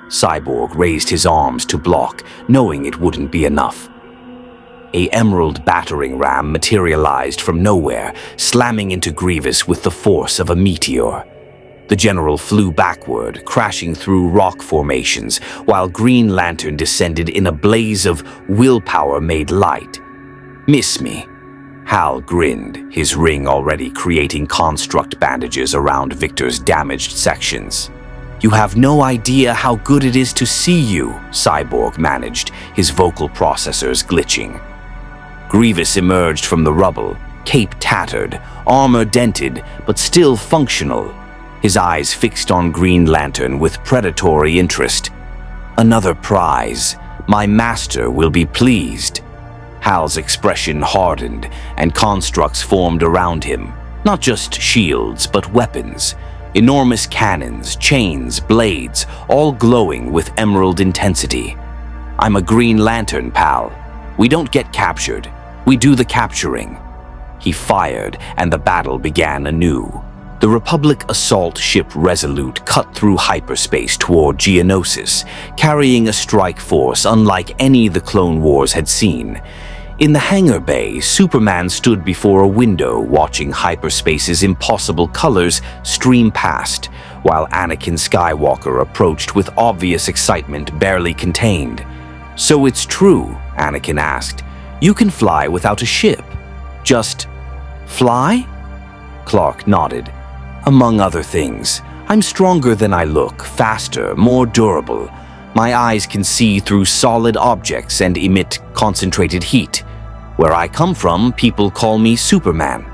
Cyborg raised his arms to block, knowing it wouldn't be enough. A emerald battering ram materialized from nowhere, slamming into Grievous with the force of a meteor. The general flew backward, crashing through rock formations, while Green Lantern descended in a blaze of willpower-made light. Miss me. Hal grinned, his ring already creating construct bandages around Victor's damaged sections. You have no idea how good it is to see you, Cyborg managed, his vocal processors glitching. Grievous emerged from the rubble, cape tattered, armor dented, but still functional. His eyes fixed on Green Lantern with predatory interest. Another prize. My master will be pleased. Hal's expression hardened, and constructs formed around him. Not just shields, but weapons. Enormous cannons, chains, blades, all glowing with emerald intensity. I'm a Green Lantern, pal. We don't get captured. We do the capturing. He fired, and the battle began anew. The Republic assault ship Resolute cut through hyperspace toward Geonosis, carrying a strike force unlike any the Clone Wars had seen. In the hangar bay, Superman stood before a window watching hyperspace's impossible colors stream past, while Anakin Skywalker approached with obvious excitement barely contained. "So it's true," Anakin asked. "You can fly without a ship. Just fly?" Clark nodded. "Among other things, I'm stronger than I look, faster, more durable. My eyes can see through solid objects and emit concentrated heat. Where I come from, people call me Superman."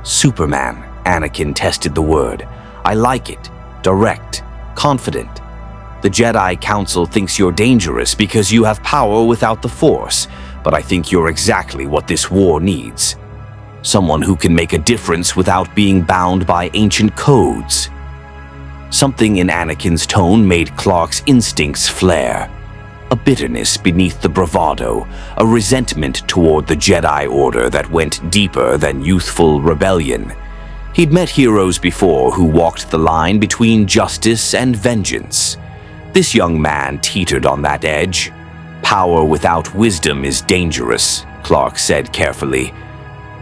"Superman," Anakin tested the word. "I like it. Direct, confident. The Jedi Council thinks you're dangerous because you have power without the Force, but I think you're exactly what this war needs. Someone who can make a difference without being bound by ancient codes." Something in Anakin's tone made Clark's instincts flare. A bitterness beneath the bravado, a resentment toward the Jedi Order that went deeper than youthful rebellion. He'd met heroes before who walked the line between justice and vengeance. This young man teetered on that edge. "Power without wisdom is dangerous," Clark said carefully.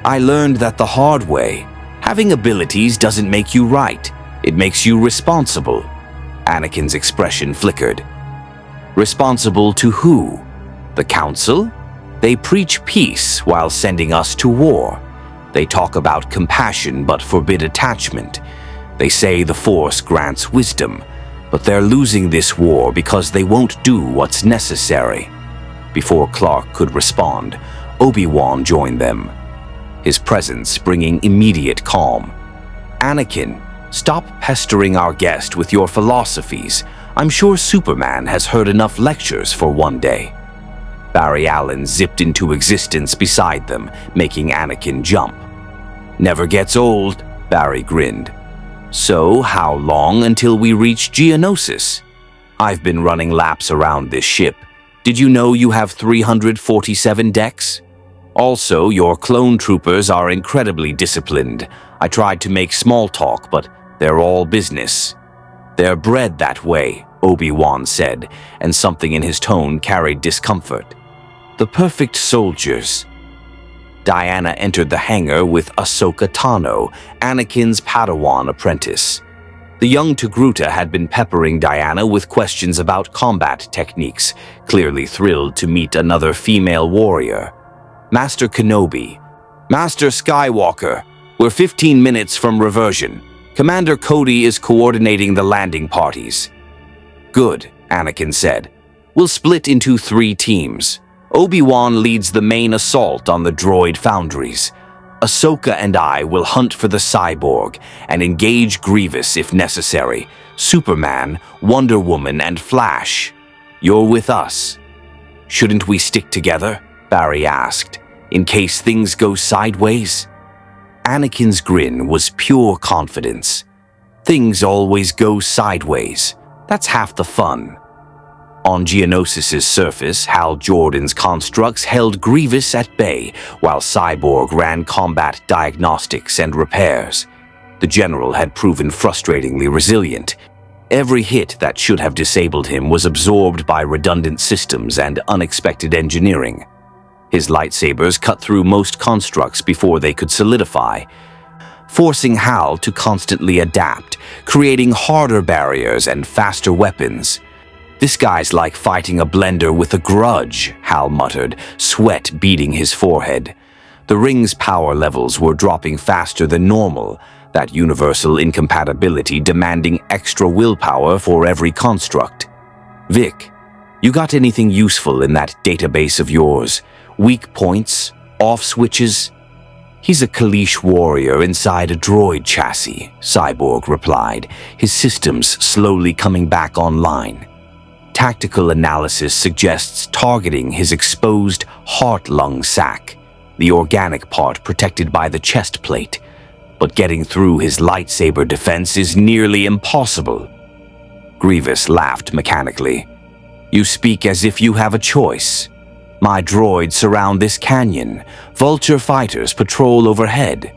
"I learned that the hard way. Having abilities doesn't make you right. It makes you responsible." Anakin's expression flickered. "Responsible to who? The Council? They preach peace while sending us to war. They talk about compassion but forbid attachment. They say the Force grants wisdom, but they're losing this war because they won't do what's necessary." Before Clark could respond, Obi-Wan joined them, his presence bringing immediate calm. "Anakin, stop pestering our guest with your philosophies. I'm sure Superman has heard enough lectures for one day." Barry Allen zipped into existence beside them, making Anakin jump. "Never gets old," Barry grinned. "So, how long until we reach Geonosis?" "I've been running laps around this ship. Did you know you have 347 decks? Also, your clone troopers are incredibly disciplined. I tried to make small talk, but they're all business." "They're bred that way," Obi-Wan said, and something in his tone carried discomfort. "The perfect soldiers." Diana entered the hangar with Ahsoka Tano, Anakin's Padawan apprentice. The young Togruta had been peppering Diana with questions about combat techniques, clearly thrilled to meet another female warrior. "Master Kenobi." "Master Skywalker, we're 15 minutes from reversion. Commander Cody is coordinating the landing parties." "Good," Anakin said. "We'll split into 3 teams. Obi-Wan leads the main assault on the droid foundries. Ahsoka and I will hunt for the cyborg and engage Grievous if necessary. Superman, Wonder Woman, and Flash. You're with us." "Shouldn't we stick together?" Barry asked, "in case things go sideways?" Anakin's grin was pure confidence. Things always go sideways. That's half the fun. On Geonosis' surface, Hal Jordan's constructs held Grievous at bay, while Cyborg ran combat diagnostics and repairs. The general had proven frustratingly resilient. Every hit that should have disabled him was absorbed by redundant systems and unexpected engineering. His lightsabers cut through most constructs before they could solidify, forcing Hal to constantly adapt, creating harder barriers and faster weapons. "This guy's like fighting a blender with a grudge," Hal muttered, sweat beading his forehead. The ring's power levels were dropping faster than normal, that universal incompatibility demanding extra willpower for every construct. "Vic, you got anything useful in that database of yours? Weak points? Off switches?" "He's a Kaleesh warrior inside a droid chassis," Cyborg replied, his systems slowly coming back online. Tactical analysis suggests targeting his exposed heart-lung sac, the organic part protected by the chest plate. But getting through his lightsaber defense is nearly impossible. Grievous laughed mechanically. You speak as if you have a choice. My droids surround this canyon. Vulture fighters patrol overhead.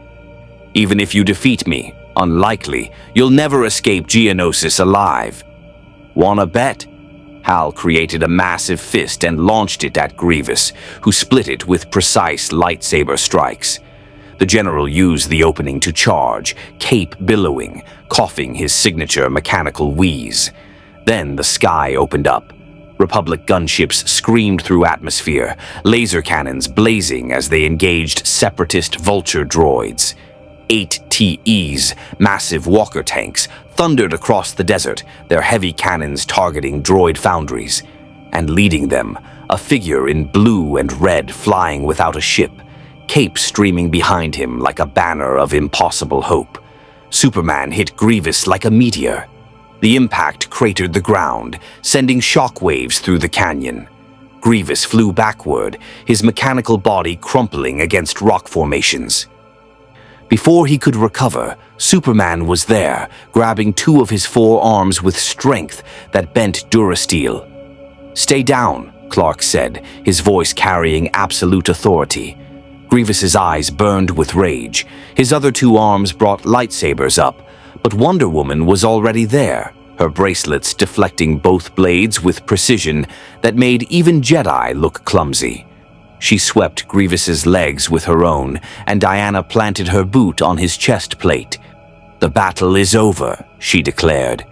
Even if you defeat me, unlikely, you'll never escape Geonosis alive. Wanna bet? Hal created a massive fist and launched it at Grievous, who split it with precise lightsaber strikes. The general used the opening to charge, cape billowing, coughing his signature mechanical wheeze. Then the sky opened up. Republic gunships screamed through atmosphere, laser cannons blazing as they engaged separatist vulture droids. 8 TEs, massive walker tanks, thundered across the desert, their heavy cannons targeting droid foundries. And leading them, a figure in blue and red flying without a ship, cape streaming behind him like a banner of impossible hope. Superman hit Grievous like a meteor. The impact cratered the ground, sending shockwaves through the canyon. Grievous flew backward, his mechanical body crumpling against rock formations. Before he could recover, Superman was there, grabbing 2 of his 4 arms with strength that bent Durasteel. "Stay down," Clark said, his voice carrying absolute authority. Grievous's eyes burned with rage. His other 2 arms brought lightsabers up, but Wonder Woman was already there, her bracelets deflecting both blades with precision that made even Jedi look clumsy. She swept Grievous's legs with her own, and Diana planted her boot on his chest plate. "The battle is over," she declared.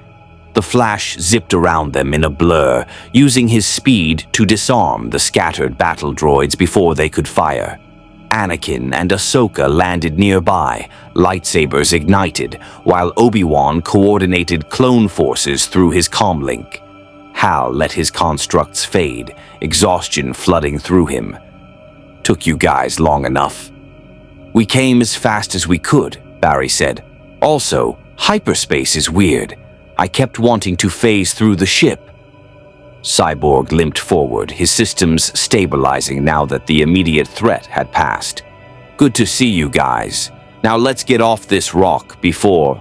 The Flash zipped around them in a blur, using his speed to disarm the scattered battle droids before they could fire. Anakin and Ahsoka landed nearby, lightsabers ignited, while Obi-Wan coordinated clone forces through his comlink. Hal let his constructs fade, exhaustion flooding through him. "Took you guys long enough." "We came as fast as we could," Barry said. "Also, hyperspace is weird. I kept wanting to phase through the ship." Cyborg limped forward, his systems stabilizing now that the immediate threat had passed. "Good to see you guys. Now let's get off this rock before—"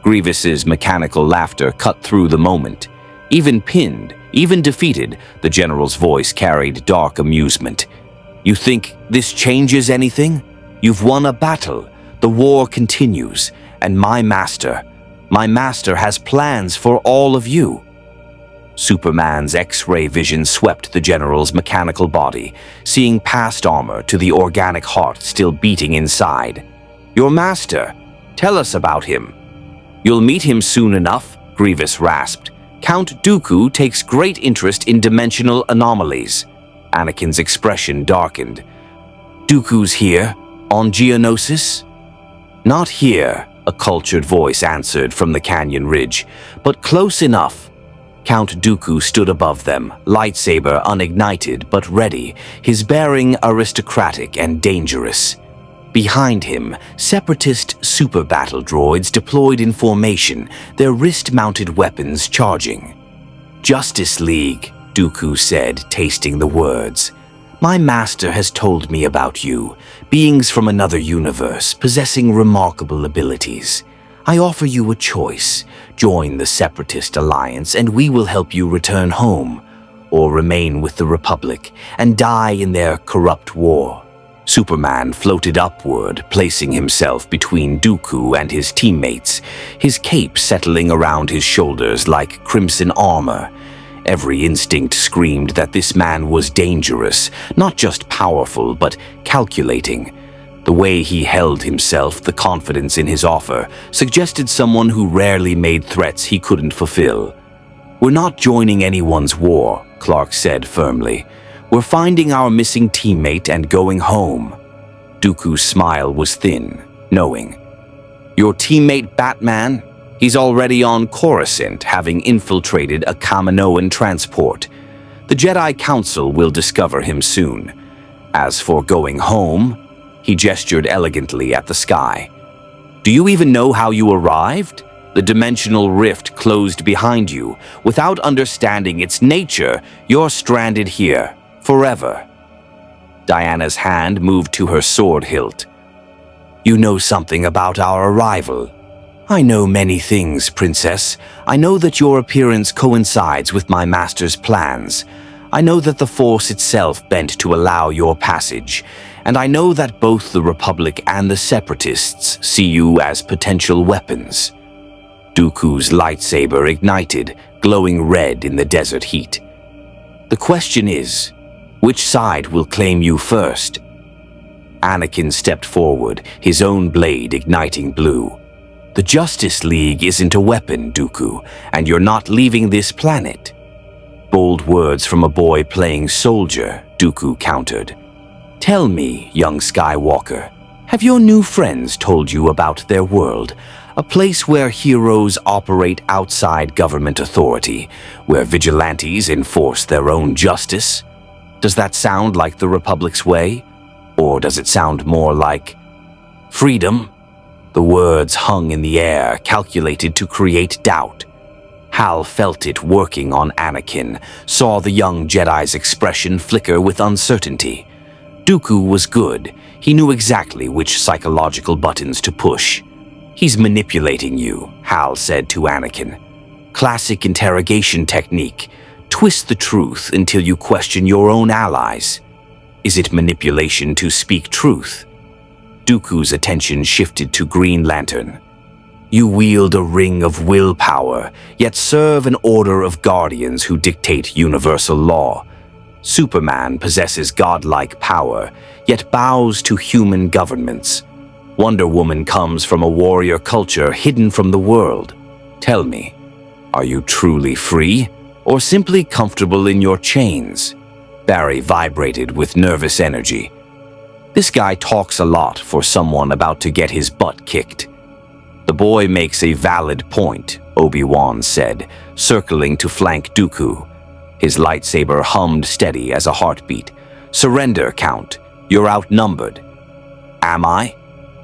Grievous's mechanical laughter cut through the moment. Even pinned, even defeated, the general's voice carried dark amusement. "You think this changes anything? You've won a battle. The war continues, and my master has plans for all of you." Superman's X-ray vision swept the general's mechanical body, seeing past armor to the organic heart still beating inside. "Your master, tell us about him." "You'll meet him soon enough," Grievous rasped. "Count Dooku takes great interest in dimensional anomalies." Anakin's expression darkened. "Dooku's here, on Geonosis?" "Not here," a cultured voice answered from the canyon ridge, "but close enough." Count Dooku stood above them, lightsaber unignited but ready, his bearing aristocratic and dangerous. Behind him, separatist super battle droids deployed in formation, their wrist-mounted weapons charging. "Justice League," Dooku said, tasting the words. "My master has told me about you, beings from another universe, possessing remarkable abilities. I offer you a choice. Join the Separatist Alliance and we will help you return home, or remain with the Republic and die in their corrupt war." Superman floated upward, placing himself between Dooku and his teammates, his cape settling around his shoulders like crimson armor. Every instinct screamed that this man was dangerous, not just powerful, but calculating. The way he held himself, the confidence in his offer, suggested someone who rarely made threats he couldn't fulfill. "We're not joining anyone's war," Clark said firmly. "We're finding our missing teammate and going home." Dooku's smile was thin, knowing. "Your teammate Batman? He's already on Coruscant, having infiltrated a Kaminoan transport. The Jedi Council will discover him soon. As for going home," he gestured elegantly at the sky. "Do you even know how you arrived?" The dimensional rift closed behind you. Without understanding its nature, you're stranded here, forever. Diana's hand moved to her sword hilt. You know something about our arrival. I know many things, Princess. I know that your appearance coincides with my master's plans. I know that the Force itself bent to allow your passage, and I know that both the Republic and the Separatists see you as potential weapons. Dooku's lightsaber ignited, glowing red in the desert heat. The question is, which side will claim you first? Anakin stepped forward, his own blade igniting blue. The Justice League isn't a weapon, Dooku, and you're not leaving this planet. Bold words from a boy playing soldier, Dooku countered. Tell me, young Skywalker, have your new friends told you about their world? A place where heroes operate outside government authority, where vigilantes enforce their own justice? Does that sound like the Republic's way? Or does it sound more like freedom? The words hung in the air, calculated to create doubt. Hal felt it working on Anakin, saw the young Jedi's expression flicker with uncertainty. Dooku was good. He knew exactly which psychological buttons to push. He's manipulating you, Hal said to Anakin. Classic interrogation technique. Twist the truth until you question your own allies. Is it manipulation to speak truth? Dooku's attention shifted to Green Lantern. You wield a ring of willpower, yet serve an order of guardians who dictate universal law. Superman possesses godlike power, yet bows to human governments. Wonder Woman comes from a warrior culture hidden from the world. Tell me, are you truly free, or simply comfortable in your chains? Barry vibrated with nervous energy. This guy talks a lot for someone about to get his butt kicked. The boy makes a valid point, Obi-Wan said, circling to flank Dooku. His lightsaber hummed steady as a heartbeat. Surrender, Count. You're outnumbered. Am I?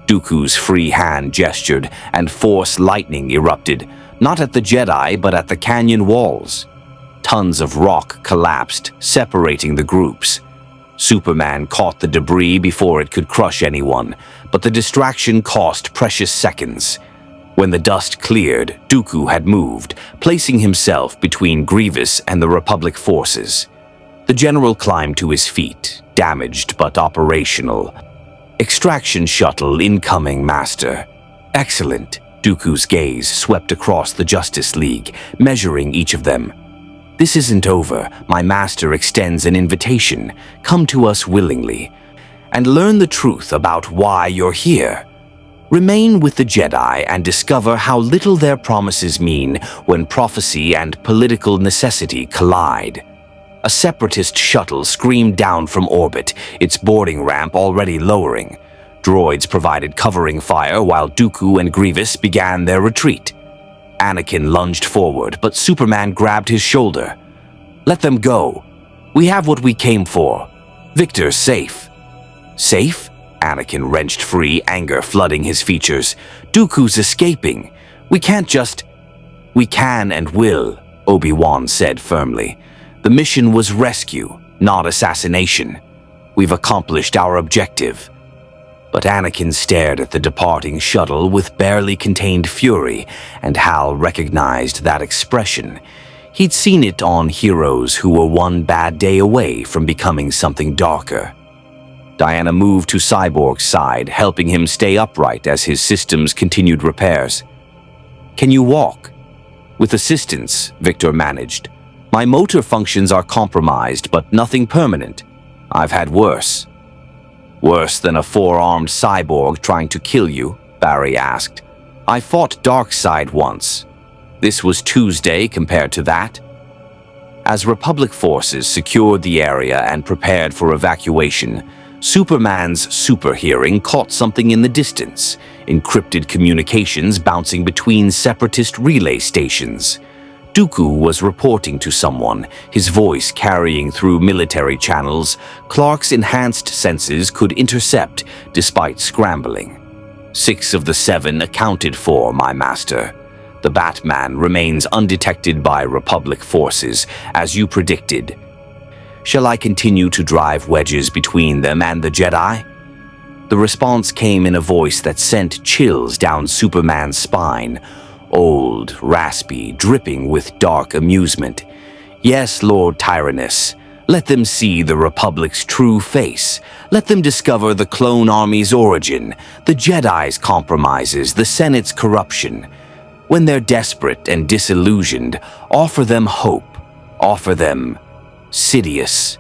Dooku's free hand gestured, and Force lightning erupted, not at the Jedi, but at the canyon walls. Tons of rock collapsed, separating the groups. Superman caught the debris before it could crush anyone, but the distraction cost precious seconds. When the dust cleared, Dooku had moved, placing himself between Grievous and the Republic forces. The general climbed to his feet, damaged but operational. Extraction shuttle incoming, Master. Excellent. Dooku's gaze swept across the Justice League, measuring each of them. This isn't over. My master extends an invitation. Come to us willingly, and learn the truth about why you're here. Remain with the Jedi and discover how little their promises mean when prophecy and political necessity collide. A separatist shuttle screamed down from orbit, its boarding ramp already lowering. Droids provided covering fire while Dooku and Grievous began their retreat. Anakin lunged forward, but Superman grabbed his shoulder. Let them go. We have what we came for. Victor's safe. Safe? Anakin wrenched free, anger flooding his features. Dooku's escaping. We can't just... We can and will, Obi-Wan said firmly. The mission was rescue, not assassination. We've accomplished our objective. But Anakin stared at the departing shuttle with barely contained fury, and Hal recognized that expression. He'd seen it on heroes who were one bad day away from becoming something darker. Diana moved to Cyborg's side, helping him stay upright as his systems continued repairs. Can you walk? With assistance, Victor managed. My motor functions are compromised, but nothing permanent. I've had worse. Worse than a four-armed cyborg trying to kill you? Barry asked. I fought Darkseid once. This was Tuesday compared to that. As Republic forces secured the area and prepared for evacuation, Superman's super hearing caught something in the distance, encrypted communications bouncing between separatist relay stations. Dooku was reporting to someone, his voice carrying through military channels. Clark's enhanced senses could intercept, despite scrambling. 6 of the 7 accounted for, my master. The Batman remains undetected by Republic forces, as you predicted. Shall I continue to drive wedges between them and the Jedi? The response came in a voice that sent chills down Superman's spine, old, raspy, dripping with dark amusement. Yes, Lord Tyrannus, let them see the Republic's true face. Let them discover the clone army's origin, the Jedi's compromises, the Senate's corruption. When they're desperate and disillusioned, offer them hope. Offer them Sidious.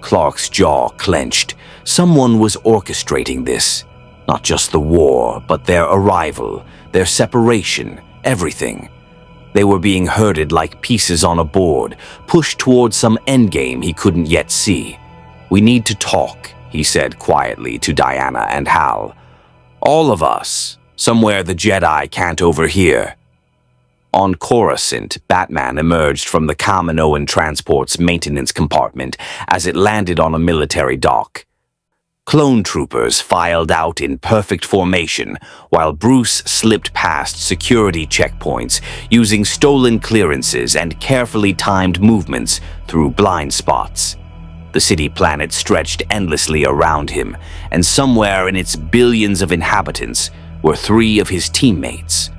Clark's jaw clenched. Someone was orchestrating this. Not just the war, but their arrival, their separation, everything. They were being herded like pieces on a board, pushed toward some endgame he couldn't yet see. "We need to talk," he said quietly to Diana and Hal. "All of us, somewhere the Jedi can't overhear." On Coruscant, Batman emerged from the Kaminoan transport's maintenance compartment as it landed on a military dock. Clone troopers filed out in perfect formation, while Bruce slipped past security checkpoints using stolen clearances and carefully timed movements through blind spots. The city planet stretched endlessly around him, and somewhere in its billions of inhabitants were 3 of his teammates.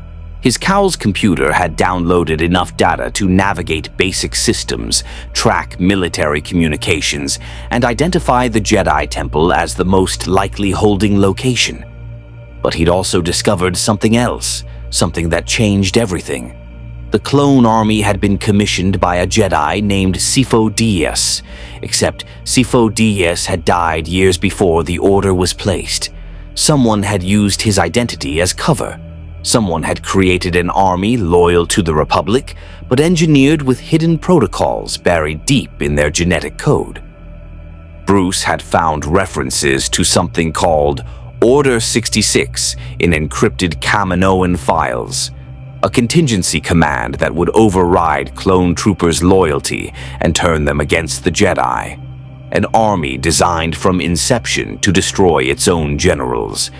His Cowl's computer had downloaded enough data to navigate basic systems, track military communications, and identify the Jedi Temple as the most likely holding location. But he'd also discovered something else, something that changed everything. The clone army had been commissioned by a Jedi named Sifo Dyas, except Sifo Dyas had died years before the order was placed. Someone had used his identity as cover. Someone had created an army loyal to the Republic, but engineered with hidden protocols buried deep in their genetic code. Bruce had found references to something called Order 66 in encrypted Kaminoan files, a contingency command that would override clone troopers' loyalty and turn them against the Jedi. An army designed from inception to destroy its own generals.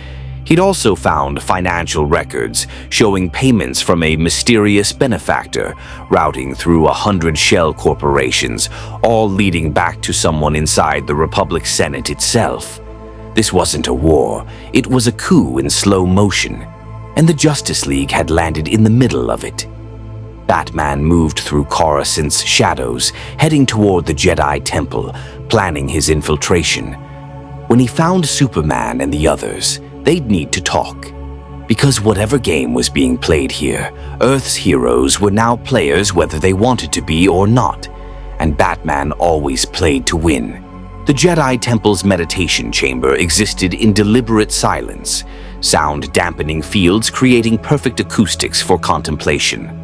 He'd also found financial records showing payments from a mysterious benefactor routing through 100 shell corporations, all leading back to someone inside the Republic Senate itself. This wasn't a war, it was a coup in slow motion, and the Justice League had landed in the middle of it. Batman moved through Coruscant's shadows, heading toward the Jedi Temple, planning his infiltration. When he found Superman and the others, they'd need to talk. Because whatever game was being played here, Earth's heroes were now players whether they wanted to be or not, and Batman always played to win. The Jedi Temple's meditation chamber existed in deliberate silence, sound-dampening fields creating perfect acoustics for contemplation.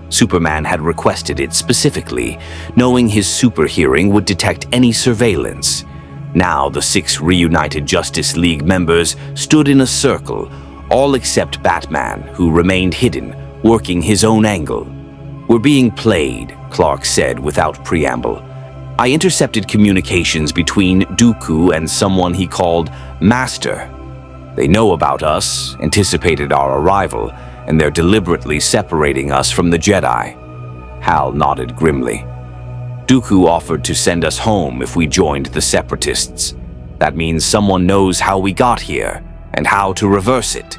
Superman had requested it specifically, knowing his super hearing would detect any surveillance. Now the 6 reunited Justice League members stood in a circle, all except Batman, who remained hidden, working his own angle. "We're being played," Clark said without preamble. "I intercepted communications between Dooku and someone he called Master. They know about us, anticipated our arrival, and they're deliberately separating us from the Jedi." Hal nodded grimly. "Dooku offered to send us home if we joined the Separatists. That means someone knows how we got here and how to reverse it."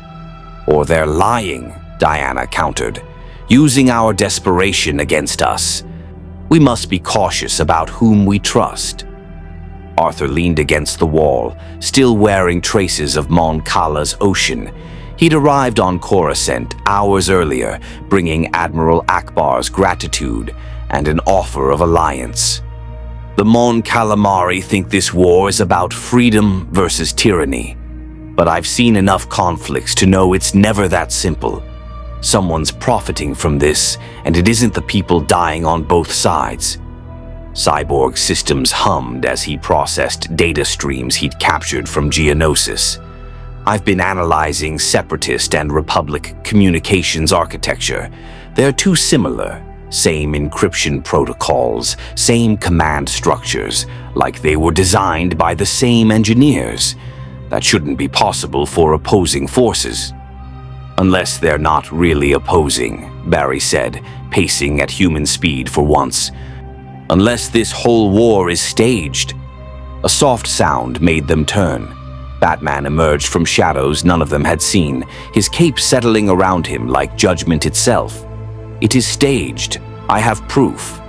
"Or they're lying," Diana countered, "using our desperation against us. We must be cautious about whom we trust." Arthur leaned against the wall, still wearing traces of Mon Cala's ocean. He'd arrived on Coruscant hours earlier, bringing Admiral Akbar's gratitude and an offer of alliance. "The Mon Calamari think this war is about freedom versus tyranny. But I've seen enough conflicts to know it's never that simple. Someone's profiting from this, and it isn't the people dying on both sides." Cyborg systems hummed as he processed data streams he'd captured from Geonosis. "I've been analyzing Separatist and Republic communications architecture. They're too similar. Same encryption protocols, same command structures, like they were designed by the same engineers. That shouldn't be possible for opposing forces." Unless they're not really opposing, Barry said, pacing at human speed for once. Unless this whole war is staged. A soft sound made them turn. Batman emerged from shadows none of them had seen, his cape settling around him like judgment itself. It is staged. I have proof.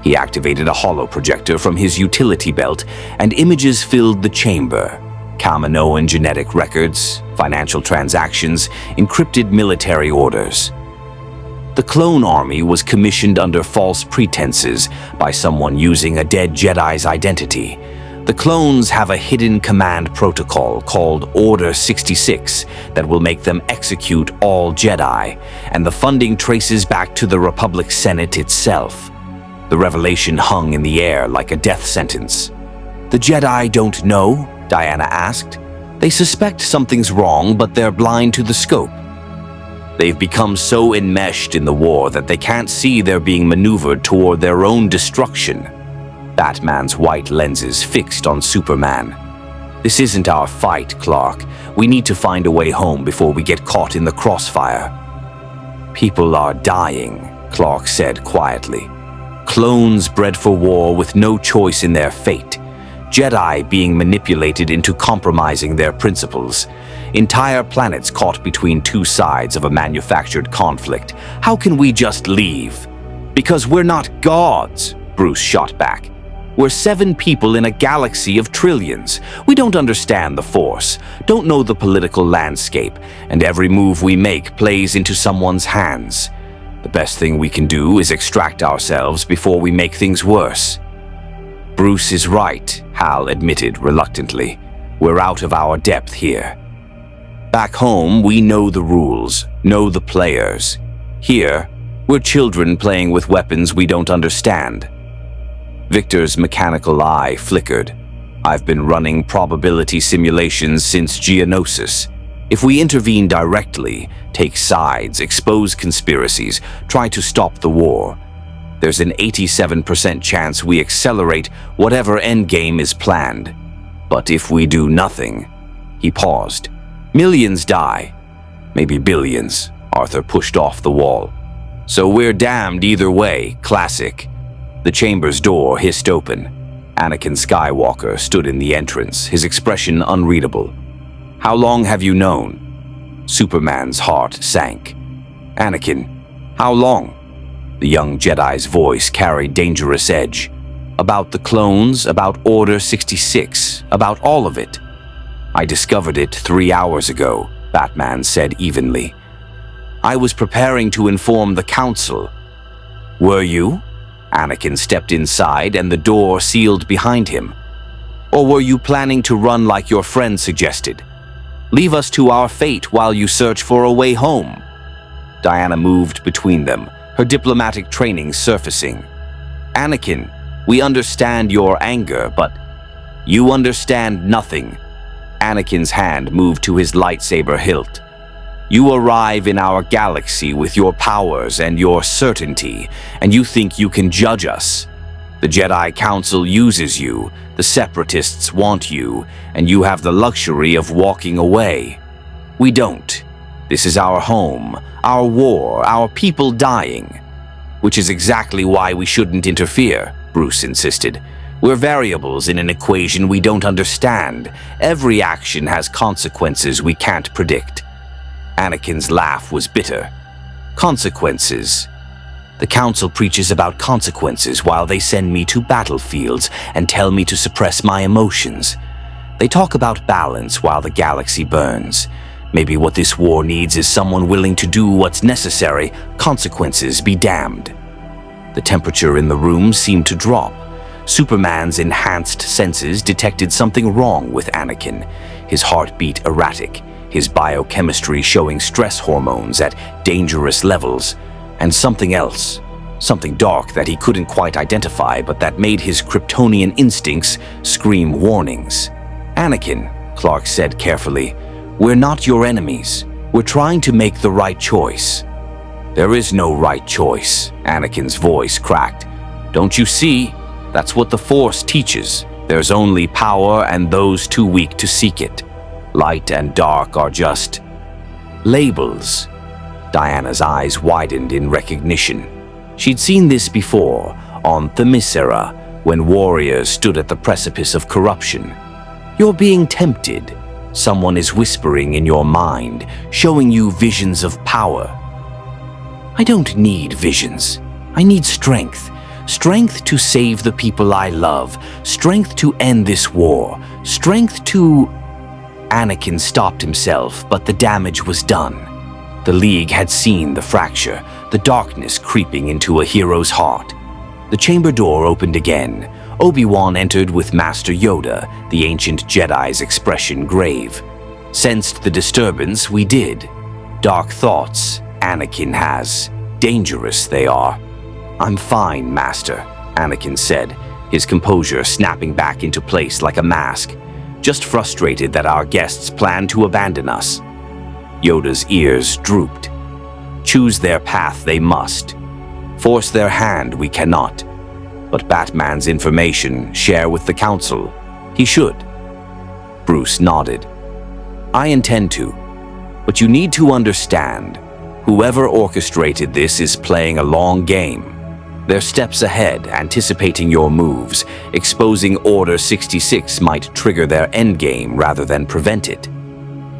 He activated a holo projector from his utility belt, and images filled the chamber. Kaminoan genetic records, financial transactions, encrypted military orders. The clone army was commissioned under false pretenses by someone using a dead Jedi's identity. The clones have a hidden command protocol called Order 66 that will make them execute all Jedi, and the funding traces back to the Republic Senate itself. The revelation hung in the air like a death sentence. The Jedi don't know? Diana asked. They suspect something's wrong, but they're blind to the scope. They've become so enmeshed in the war that they can't see they're being maneuvered toward their own destruction. Batman's white lenses fixed on Superman. This isn't our fight, Clark. We need to find a way home before we get caught in the crossfire. People are dying, Clark said quietly. Clones bred for war with no choice in their fate. Jedi being manipulated into compromising their principles. Entire planets caught between two sides of a manufactured conflict. How can we just leave? Because we're not gods, Bruce shot back. We're 7 people in a galaxy of trillions. We don't understand the Force, don't know the political landscape, and every move we make plays into someone's hands. The best thing we can do is extract ourselves before we make things worse. Bruce is right, Hal admitted reluctantly. We're out of our depth here. Back home, we know the rules, know the players. Here, we're children playing with weapons we don't understand. Victor's mechanical eye flickered. I've been running probability simulations since Geonosis. If we intervene directly, take sides, expose conspiracies, try to stop the war, there's an 87% chance we accelerate whatever endgame is planned. But if we do nothing, he paused. Millions die. Maybe billions, Arthur pushed off the wall. So we're damned either way, classic. The chamber's door hissed open. Anakin Skywalker stood in the entrance, his expression unreadable. How long have you known? Superman's heart sank. Anakin, how long? The young Jedi's voice carried dangerous edge. About the clones, about Order 66, about all of it. I discovered it 3 hours ago, Batman said evenly. I was preparing to inform the Council. Were you? Anakin stepped inside and the door sealed behind him. Or were you planning to run like your friend suggested? Leave us to our fate while you search for a way home. Diana moved between them, her diplomatic training surfacing. Anakin, we understand your anger, but you understand nothing. Anakin's hand moved to his lightsaber hilt. You arrive in our galaxy with your powers and your certainty, and you think you can judge us. The Jedi Council uses you, the Separatists want you, and you have the luxury of walking away. We don't. This is our home, our war, our people dying. Which is exactly why we shouldn't interfere, Bruce insisted. We're variables in an equation we don't understand. Every action has consequences we can't predict. Anakin's laugh was bitter. Consequences. The Council preaches about consequences while they send me to battlefields and tell me to suppress my emotions. They talk about balance while the galaxy burns. Maybe what this war needs is someone willing to do what's necessary, consequences be damned. The temperature in the room seemed to drop. Superman's enhanced senses detected something wrong with Anakin, his heartbeat erratic, his biochemistry showing stress hormones at dangerous levels, and something else, something dark that he couldn't quite identify but that made his Kryptonian instincts scream warnings. Anakin, Clark said carefully, we're not your enemies. We're trying to make the right choice. There is no right choice, Anakin's voice cracked. Don't you see? That's what the Force teaches. There's only power and those too weak to seek it. Light and dark are just Labels. Diana's eyes widened in recognition. She'd seen this before on Themyscira, when warriors stood at the precipice of corruption. You're being tempted. Someone is whispering in your mind, showing you visions of power. I don't need visions. I need strength. Strength to save the people I love. Strength to end this war. Strength to... Anakin stopped himself, but the damage was done. The League had seen the fracture, the darkness creeping into a hero's heart. The chamber door opened again. Obi-Wan entered with Master Yoda, the ancient Jedi's expression grave. Sensed the disturbance, we did. Dark thoughts, Anakin has. Dangerous they are. I'm fine, Master, Anakin said, his composure snapping back into place like a mask. Just frustrated that our guests plan to abandon us. Yoda's ears drooped. Choose their path they must. Force their hand we cannot. But Batman's information share with the Council. He should. Bruce nodded. I intend to. But you need to understand, whoever orchestrated this is playing a long game. They're steps ahead, anticipating your moves. Exposing Order 66 might trigger their endgame rather than prevent it.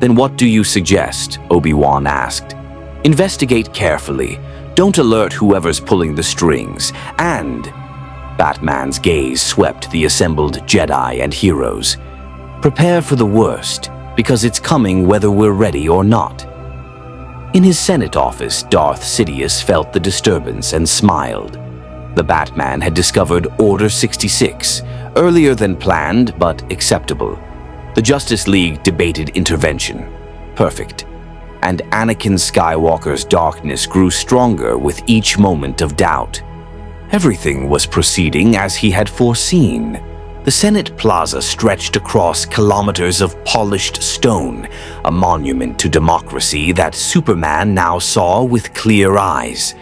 Then what do you suggest? Obi-Wan asked. Investigate carefully. Don't alert whoever's pulling the strings. And... Batman's gaze swept the assembled Jedi and heroes. Prepare for the worst, because it's coming whether we're ready or not. In his Senate office, Darth Sidious felt the disturbance and smiled. The Batman had discovered Order 66, earlier than planned but acceptable. The Justice League debated intervention. Perfect. And Anakin Skywalker's darkness grew stronger with each moment of doubt. Everything was proceeding as he had foreseen. The Senate Plaza stretched across kilometers of polished stone, a monument to democracy that Superman now saw with clear eyes.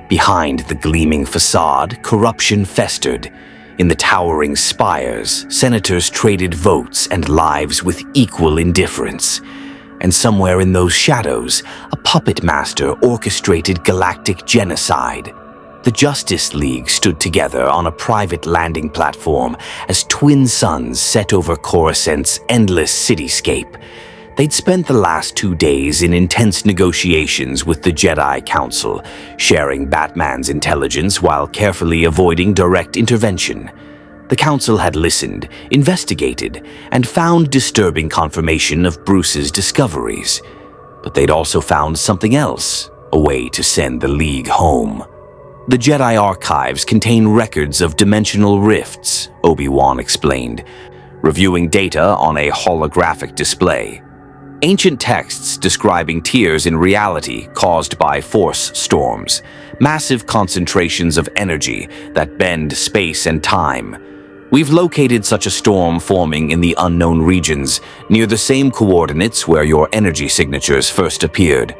Behind the gleaming facade, corruption festered. In the towering spires, senators traded votes and lives with equal indifference. And somewhere in those shadows, a puppet master orchestrated galactic genocide. The Justice League stood together on a private landing platform as twin suns set over Coruscant's endless cityscape. They'd spent the last 2 days in intense negotiations with the Jedi Council, sharing Batman's intelligence while carefully avoiding direct intervention. The Council had listened, investigated, and found disturbing confirmation of Bruce's discoveries. But they'd also found something else, a way to send the League home. The Jedi archives contain records of dimensional rifts, Obi-Wan explained, reviewing data on a holographic display. Ancient texts describing tears in reality caused by force storms, massive concentrations of energy that bend space and time. We've located such a storm forming in the unknown regions, near the same coordinates where your energy signatures first appeared.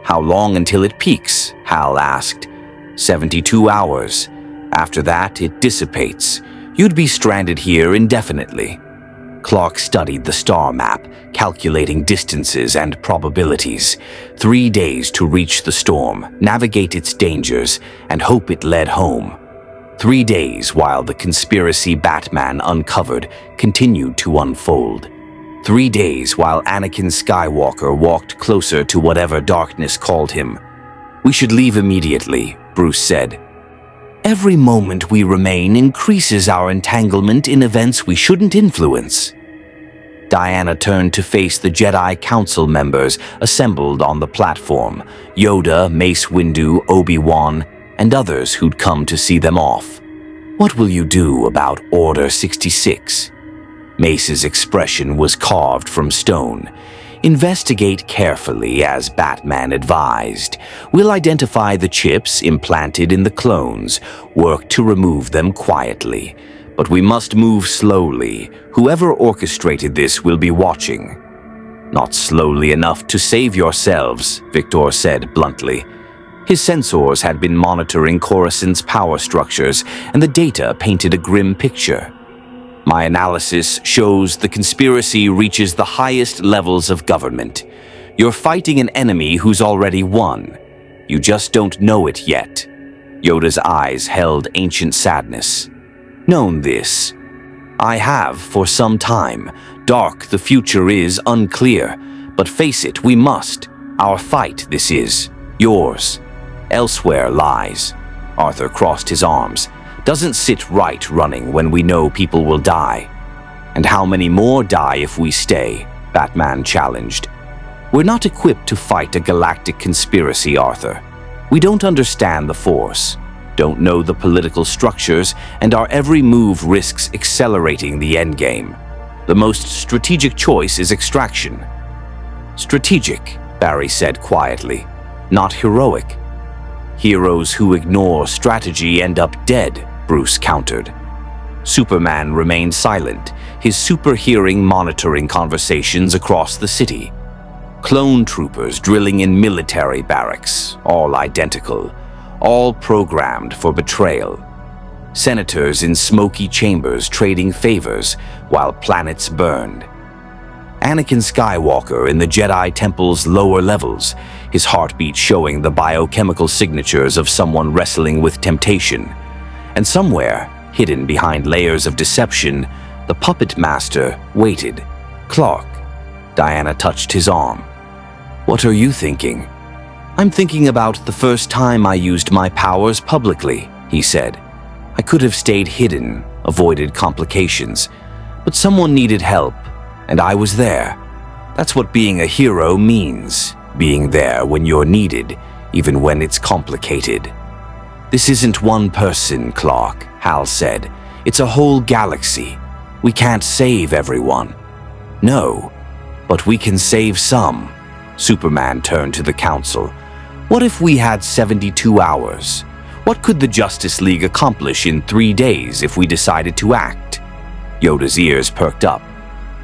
How long until it peaks? Hal asked. 72 hours. After that, it dissipates. You'd be stranded here indefinitely. Clark studied the star map, calculating distances and probabilities. 3 days to reach the storm, navigate its dangers, and hope it led home. 3 days while the conspiracy Batman uncovered continued to unfold. 3 days while Anakin Skywalker walked closer to whatever darkness called him. We should leave immediately, Bruce said. Every moment we remain increases our entanglement in events we shouldn't influence. Diana turned to face the Jedi Council members assembled on the platform, Yoda, Mace Windu, Obi-Wan, and others who'd come to see them off. What will you do about Order 66? Mace's expression was carved from stone. Investigate carefully, as Batman advised. We'll identify the chips implanted in the clones, work to remove them quietly. But we must move slowly. Whoever orchestrated this will be watching. Not slowly enough to save yourselves, Victor said bluntly. His sensors had been monitoring Coruscant's power structures, and the data painted a grim picture. My analysis shows the conspiracy reaches the highest levels of government. You're fighting an enemy who's already won. You just don't know it yet. Yoda's eyes held ancient sadness. Known this. I have for some time. Dark, the future is unclear. But face it, we must. Our fight, this is. Yours. Elsewhere lies. Arthur crossed his arms. Doesn't sit right running when we know people will die. And how many more die if we stay? Batman challenged. We're not equipped to fight a galactic conspiracy, Arthur. We don't understand the Force, don't know the political structures, and our every move risks accelerating the endgame. The most strategic choice is extraction. Strategic, Barry said quietly, not heroic. Heroes who ignore strategy end up dead, Bruce countered. Superman remained silent, his super hearing monitoring conversations across the city. Clone troopers drilling in military barracks, all identical, all programmed for betrayal. Senators in smoky chambers trading favors while planets burned. Anakin Skywalker in the Jedi Temple's lower levels, his heartbeat showing the biochemical signatures of someone wrestling with temptation. And somewhere, hidden behind layers of deception, the puppet master waited. Clark. Diana touched his arm. What are you thinking? I'm thinking about the first time I used my powers publicly, he said. I could have stayed hidden, avoided complications, but someone needed help, and I was there. That's what being a hero means, being there when you're needed, even when it's complicated. This isn't one person, Clark, Hal said. It's a whole galaxy. We can't save everyone. No, but we can save some. Superman turned to the council. What if we had 72 hours? What could the Justice League accomplish in 3 days if we decided to act? Yoda's ears perked up.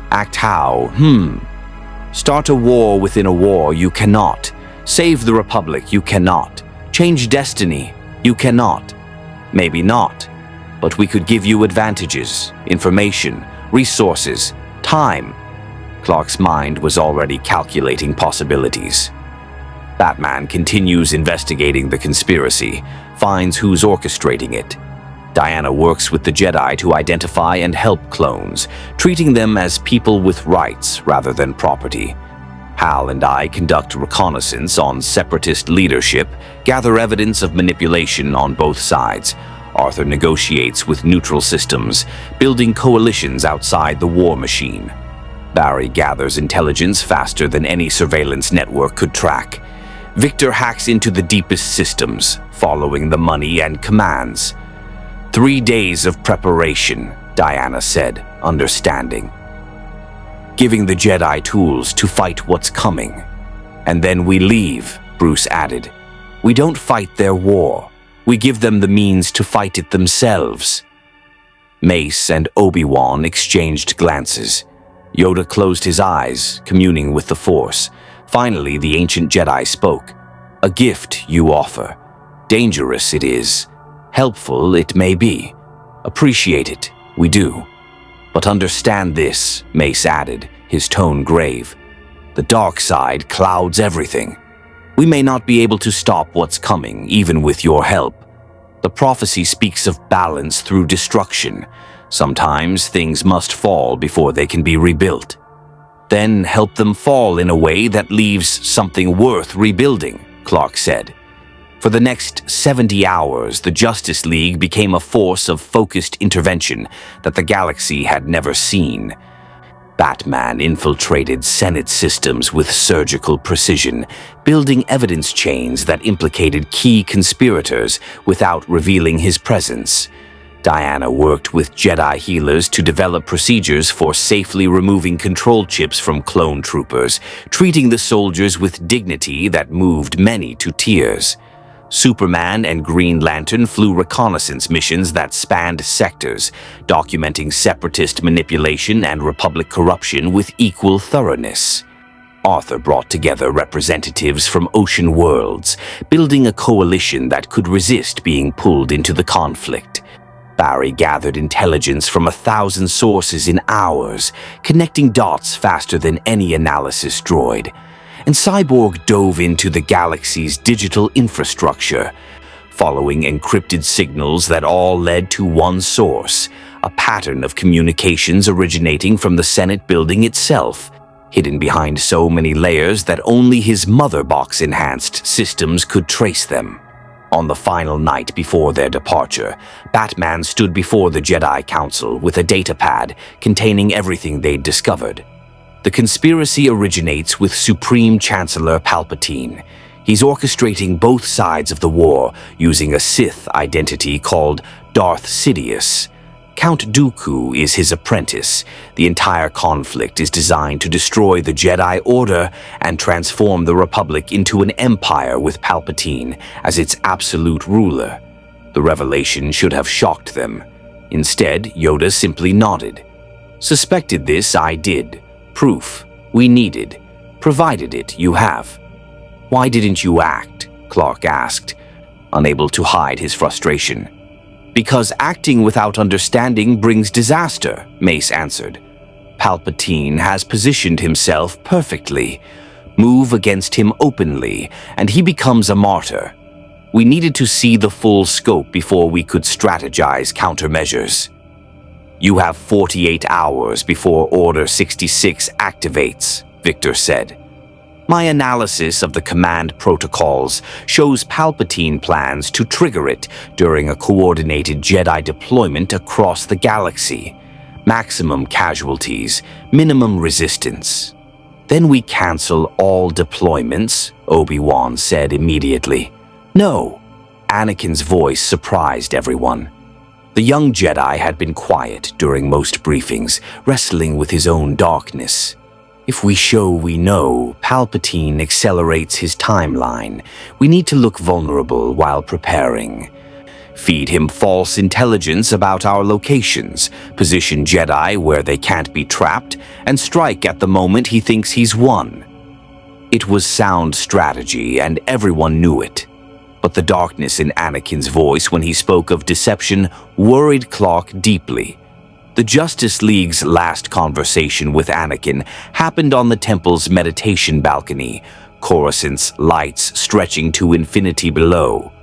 Act how? Start a war within a war, you cannot. Save the Republic, you cannot. Change destiny, you cannot. Maybe not. But we could give you advantages, information, resources, time. Clark's mind was already calculating possibilities. Batman continues investigating the conspiracy, finds who's orchestrating it. Diana works with the Jedi to identify and help clones, treating them as people with rights rather than property. Hal and I conduct reconnaissance on separatist leadership, gather evidence of manipulation on both sides. Arthur negotiates with neutral systems, building coalitions outside the war machine. Barry gathers intelligence faster than any surveillance network could track. Victor hacks into the deepest systems, following the money and commands. 3 days of preparation, Diana said, understanding. Giving the Jedi tools to fight what's coming. And then we leave, Bruce added. We don't fight their war. We give them the means to fight it themselves. Mace and Obi-Wan exchanged glances. Yoda closed his eyes, communing with the Force. Finally, the ancient Jedi spoke. A gift you offer. Dangerous it is. Helpful it may be. Appreciate it, we do. But understand this, Mace added, his tone grave. The dark side clouds everything. We may not be able to stop what's coming, even with your help. The prophecy speaks of balance through destruction. Sometimes things must fall before they can be rebuilt. Then help them fall in a way that leaves something worth rebuilding, Clark said. For the next 70 hours, the Justice League became a force of focused intervention that the galaxy had never seen. Batman infiltrated Senate systems with surgical precision, building evidence chains that implicated key conspirators without revealing his presence. Diana worked with Jedi healers to develop procedures for safely removing control chips from clone troopers, treating the soldiers with dignity that moved many to tears. Superman and Green Lantern flew reconnaissance missions that spanned sectors, documenting separatist manipulation and Republic corruption with equal thoroughness. Arthur brought together representatives from ocean worlds, building a coalition that could resist being pulled into the conflict. Barry gathered intelligence from 1,000 sources in hours, connecting dots faster than any analysis droid. and Cyborg dove into the galaxy's digital infrastructure, following encrypted signals that all led to one source, a pattern of communications originating from the Senate building itself, hidden behind so many layers that only his mother box-enhanced systems could trace them. On the final night before their departure, Batman stood before the Jedi Council with a datapad containing everything they'd discovered. The conspiracy originates with Supreme Chancellor Palpatine. He's orchestrating both sides of the war using a Sith identity called Darth Sidious. Count Dooku is his apprentice. The entire conflict is designed to destroy the Jedi Order and transform the Republic into an empire with Palpatine as its absolute ruler. The revelation should have shocked them. Instead, Yoda simply nodded. Suspected this, I did. Proof. We needed. Provided it, you have. Why didn't you act? Clark asked, unable to hide his frustration. Because acting without understanding brings disaster, Mace answered. Palpatine has positioned himself perfectly. Move against him openly, and he becomes a martyr. We needed to see the full scope before we could strategize countermeasures. You have 48 hours before Order 66 activates, Victor said. My analysis of the command protocols shows Palpatine plans to trigger it during a coordinated Jedi deployment across the galaxy. Maximum casualties, minimum resistance. Then we cancel all deployments, Obi-Wan said immediately. No. Anakin's voice surprised everyone. The young Jedi had been quiet during most briefings, wrestling with his own darkness. If we show we know, Palpatine accelerates his timeline. We need to look vulnerable while preparing. Feed him false intelligence about our locations, position Jedi where they can't be trapped, and strike at the moment he thinks he's won. It was sound strategy, and everyone knew it. But the darkness in Anakin's voice when he spoke of deception worried Clark deeply. The Justice League's last conversation with Anakin happened on the temple's meditation balcony, Coruscant's lights stretching to infinity below.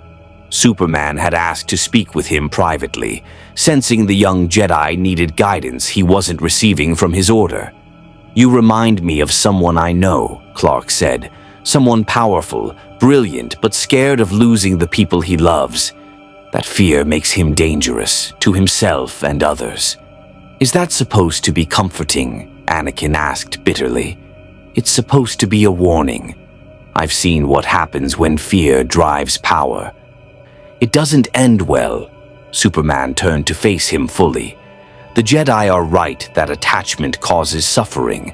Superman had asked to speak with him privately, sensing the young Jedi needed guidance he wasn't receiving from his order. You remind me of someone I know, Clark said. Someone powerful, brilliant, but scared of losing the people he loves. That fear makes him dangerous to himself and others. Is that supposed to be comforting? Anakin asked bitterly. It's supposed to be a warning. I've seen what happens when fear drives power. It doesn't end well. Superman turned to face him fully. The Jedi are right that attachment causes suffering,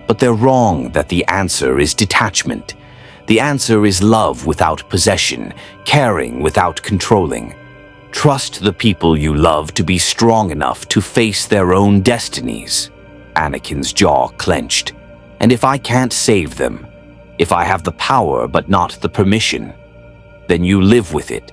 but they're wrong that the answer is detachment. The answer is love without possession, caring without controlling. Trust the people you love to be strong enough to face their own destinies. Anakin's jaw clenched. And if I can't save them, if I have the power but not the permission, then you live with it.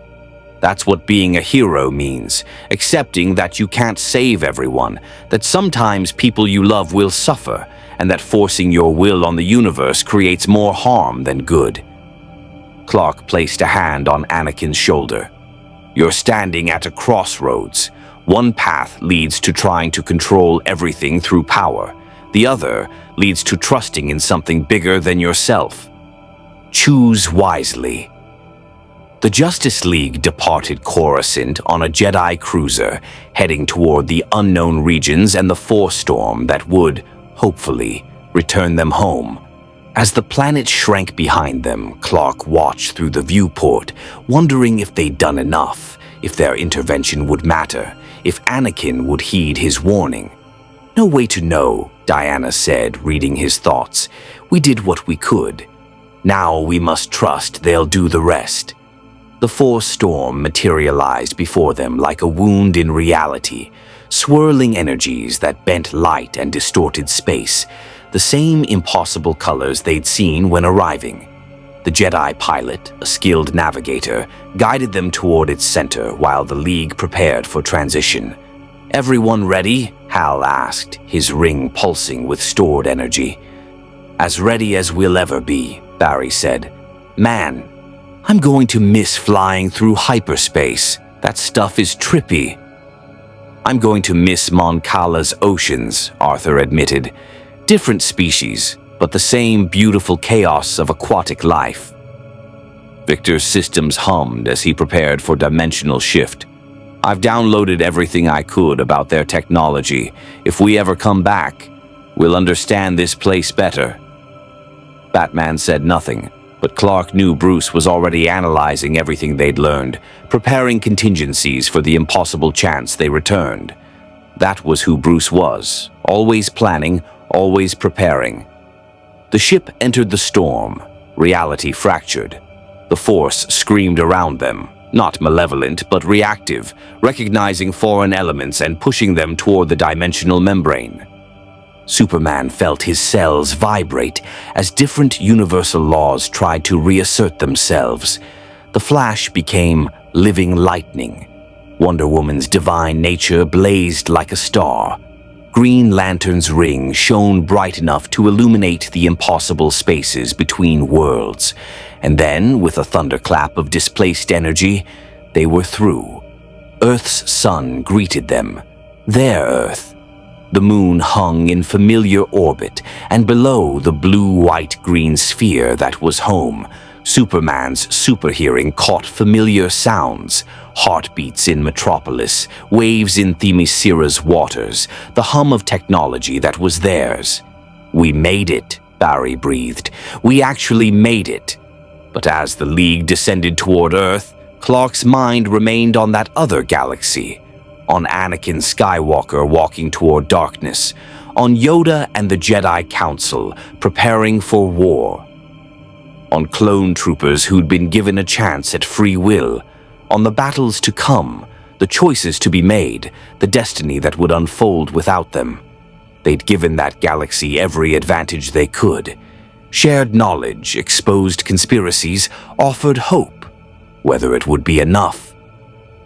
That's what being a hero means, accepting that you can't save everyone, that sometimes people you love will suffer, and that forcing your will on the universe creates more harm than good. Clark placed a hand on Anakin's shoulder. You're standing at a crossroads. One path leads to trying to control everything through power. The other leads to trusting in something bigger than yourself. Choose wisely. The Justice League departed Coruscant on a Jedi cruiser, heading toward the unknown regions and the Force storm that would, hopefully, return them home. As the planet shrank behind them, Clark watched through the viewport, wondering if they'd done enough, if their intervention would matter, if Anakin would heed his warning. No way to know, Diana said, reading his thoughts. We did what we could. Now we must trust they'll do the rest. The Force storm materialized before them like a wound in reality, swirling energies that bent light and distorted space, the same impossible colors they'd seen when arriving. The Jedi pilot, a skilled navigator, guided them toward its center while the League prepared for transition. Everyone ready? Hal asked, his ring pulsing with stored energy. As ready as we'll ever be, Barry said. Man, I'm going to miss flying through hyperspace. That stuff is trippy. I'm going to miss Mon Cala's oceans, Arthur admitted. Different species, but the same beautiful chaos of aquatic life. Victor's systems hummed as he prepared for dimensional shift. I've downloaded everything I could about their technology. If we ever come back, we'll understand this place better. Batman said nothing, but Clark knew Bruce was already analyzing everything they'd learned, preparing contingencies for the impossible chance they returned. That was who Bruce was, always planning, always preparing. The ship entered the storm, reality fractured. The Force screamed around them, not malevolent but reactive, recognizing foreign elements and pushing them toward the dimensional membrane. Superman felt his cells vibrate as different universal laws tried to reassert themselves. The Flash became living lightning. Wonder Woman's divine nature blazed like a star. Green Lantern's ring shone bright enough to illuminate the impossible spaces between worlds. And then, with a thunderclap of displaced energy, they were through. Earth's sun greeted them. Their Earth. The moon hung in familiar orbit, and below the blue-white-green sphere that was home, Superman's superhearing caught familiar sounds. Heartbeats in Metropolis, waves in Themyscira's waters, the hum of technology that was theirs. We made it, Barry breathed. We actually made it. But as the League descended toward Earth, Clark's mind remained on that other galaxy. On Anakin Skywalker walking toward darkness. On Yoda and the Jedi Council preparing for war. On clone troopers who'd been given a chance at free will. On the battles to come, the choices to be made, the destiny that would unfold without them. They'd given that galaxy every advantage they could. Shared knowledge, exposed conspiracies, offered hope. Whether it would be enough,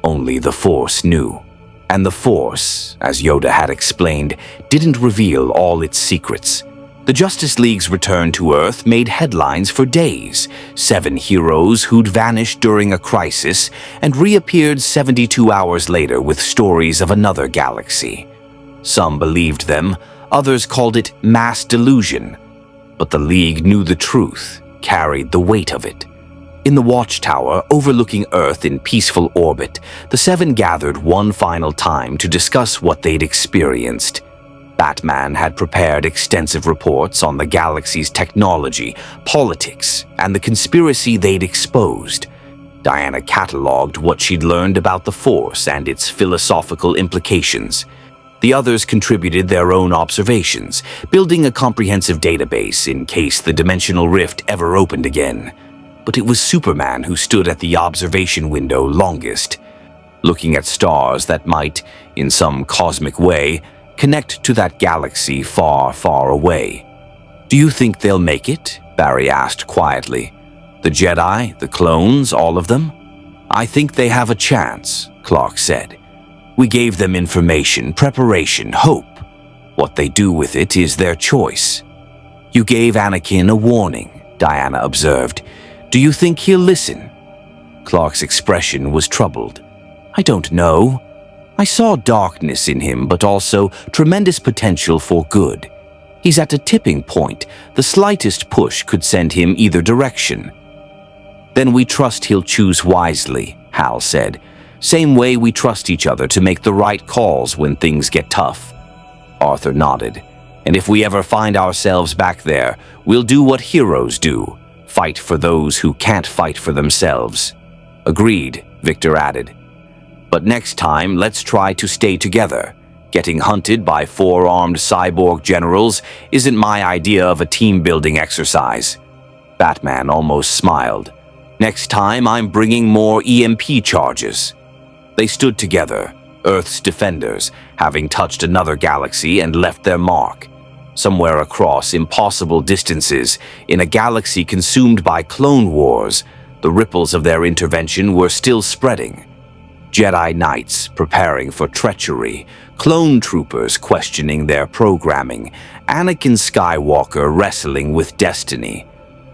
only the Force knew. And the Force, as Yoda had explained, didn't reveal all its secrets. The Justice League's return to Earth made headlines for days. 7 heroes who'd vanished during a crisis and reappeared 72 hours later with stories of another galaxy. Some believed them, others called it mass delusion. But the League knew the truth, carried the weight of it. In the Watchtower, overlooking Earth in peaceful orbit, the 7 gathered one final time to discuss what they'd experienced. Batman had prepared extensive reports on the galaxy's technology, politics, and the conspiracy they'd exposed. Diana cataloged what she'd learned about the Force and its philosophical implications. The others contributed their own observations, building a comprehensive database in case the dimensional rift ever opened again. But it was Superman who stood at the observation window longest, looking at stars that might, in some cosmic way, connect to that galaxy far, far away. "Do you think they'll make it?" Barry asked quietly. "The Jedi, the clones, all of them?" "I think they have a chance," Clark said. "We gave them information, preparation, hope. What they do with it is their choice." "You gave Anakin a warning," Diana observed. "Do you think he'll listen?" Clark's expression was troubled. "I don't know. I saw darkness in him, but also tremendous potential for good. He's at a tipping point. The slightest push could send him either direction." "Then we trust he'll choose wisely," Hal said. "Same way we trust each other to make the right calls when things get tough." Arthur nodded. "And if we ever find ourselves back there, we'll do what heroes do. Fight for those who can't fight for themselves." "Agreed," Victor added. "But next time, let's try to stay together. Getting hunted by 4-armed cyborg generals isn't my idea of a team-building exercise." Batman almost smiled. "Next time, I'm bringing more EMP charges." They stood together, Earth's defenders, having touched another galaxy and left their mark. Somewhere across impossible distances, in a galaxy consumed by clone wars, the ripples of their intervention were still spreading. Jedi Knights preparing for treachery, clone troopers questioning their programming, Anakin Skywalker wrestling with destiny.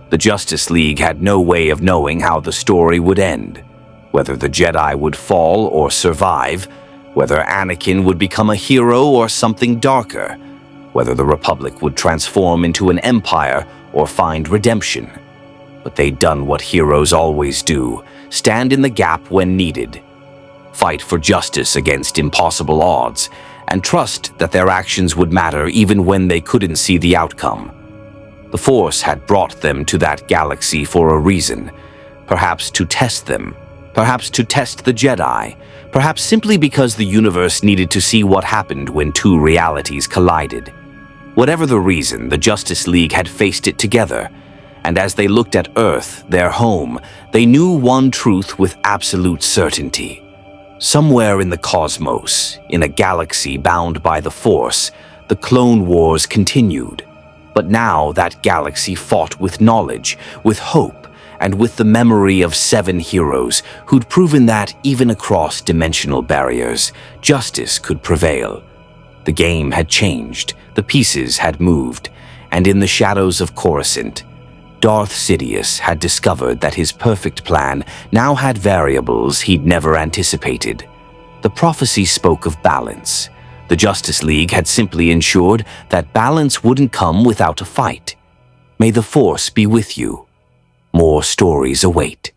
The Justice League had no way of knowing how the story would end, whether the Jedi would fall or survive, whether Anakin would become a hero or something darker, whether the Republic would transform into an empire or find redemption. But they'd done what heroes always do: stand in the gap when needed, fight for justice against impossible odds, and trust that their actions would matter even when they couldn't see the outcome. The Force had brought them to that galaxy for a reason, perhaps to test them, perhaps to test the Jedi, perhaps simply because the universe needed to see what happened when two realities collided. Whatever the reason, the Justice League had faced it together, and as they looked at Earth, their home, they knew one truth with absolute certainty. Somewhere in the cosmos, in a galaxy bound by the Force, the Clone Wars continued. But now that galaxy fought with knowledge, with hope, and with the memory of 7 heroes who'd proven that, even across dimensional barriers, justice could prevail. The game had changed, the pieces had moved, and in the shadows of Coruscant, Darth Sidious had discovered that his perfect plan now had variables he'd never anticipated. The prophecy spoke of balance. The Justice League had simply ensured that balance wouldn't come without a fight. May the Force be with you. More stories await.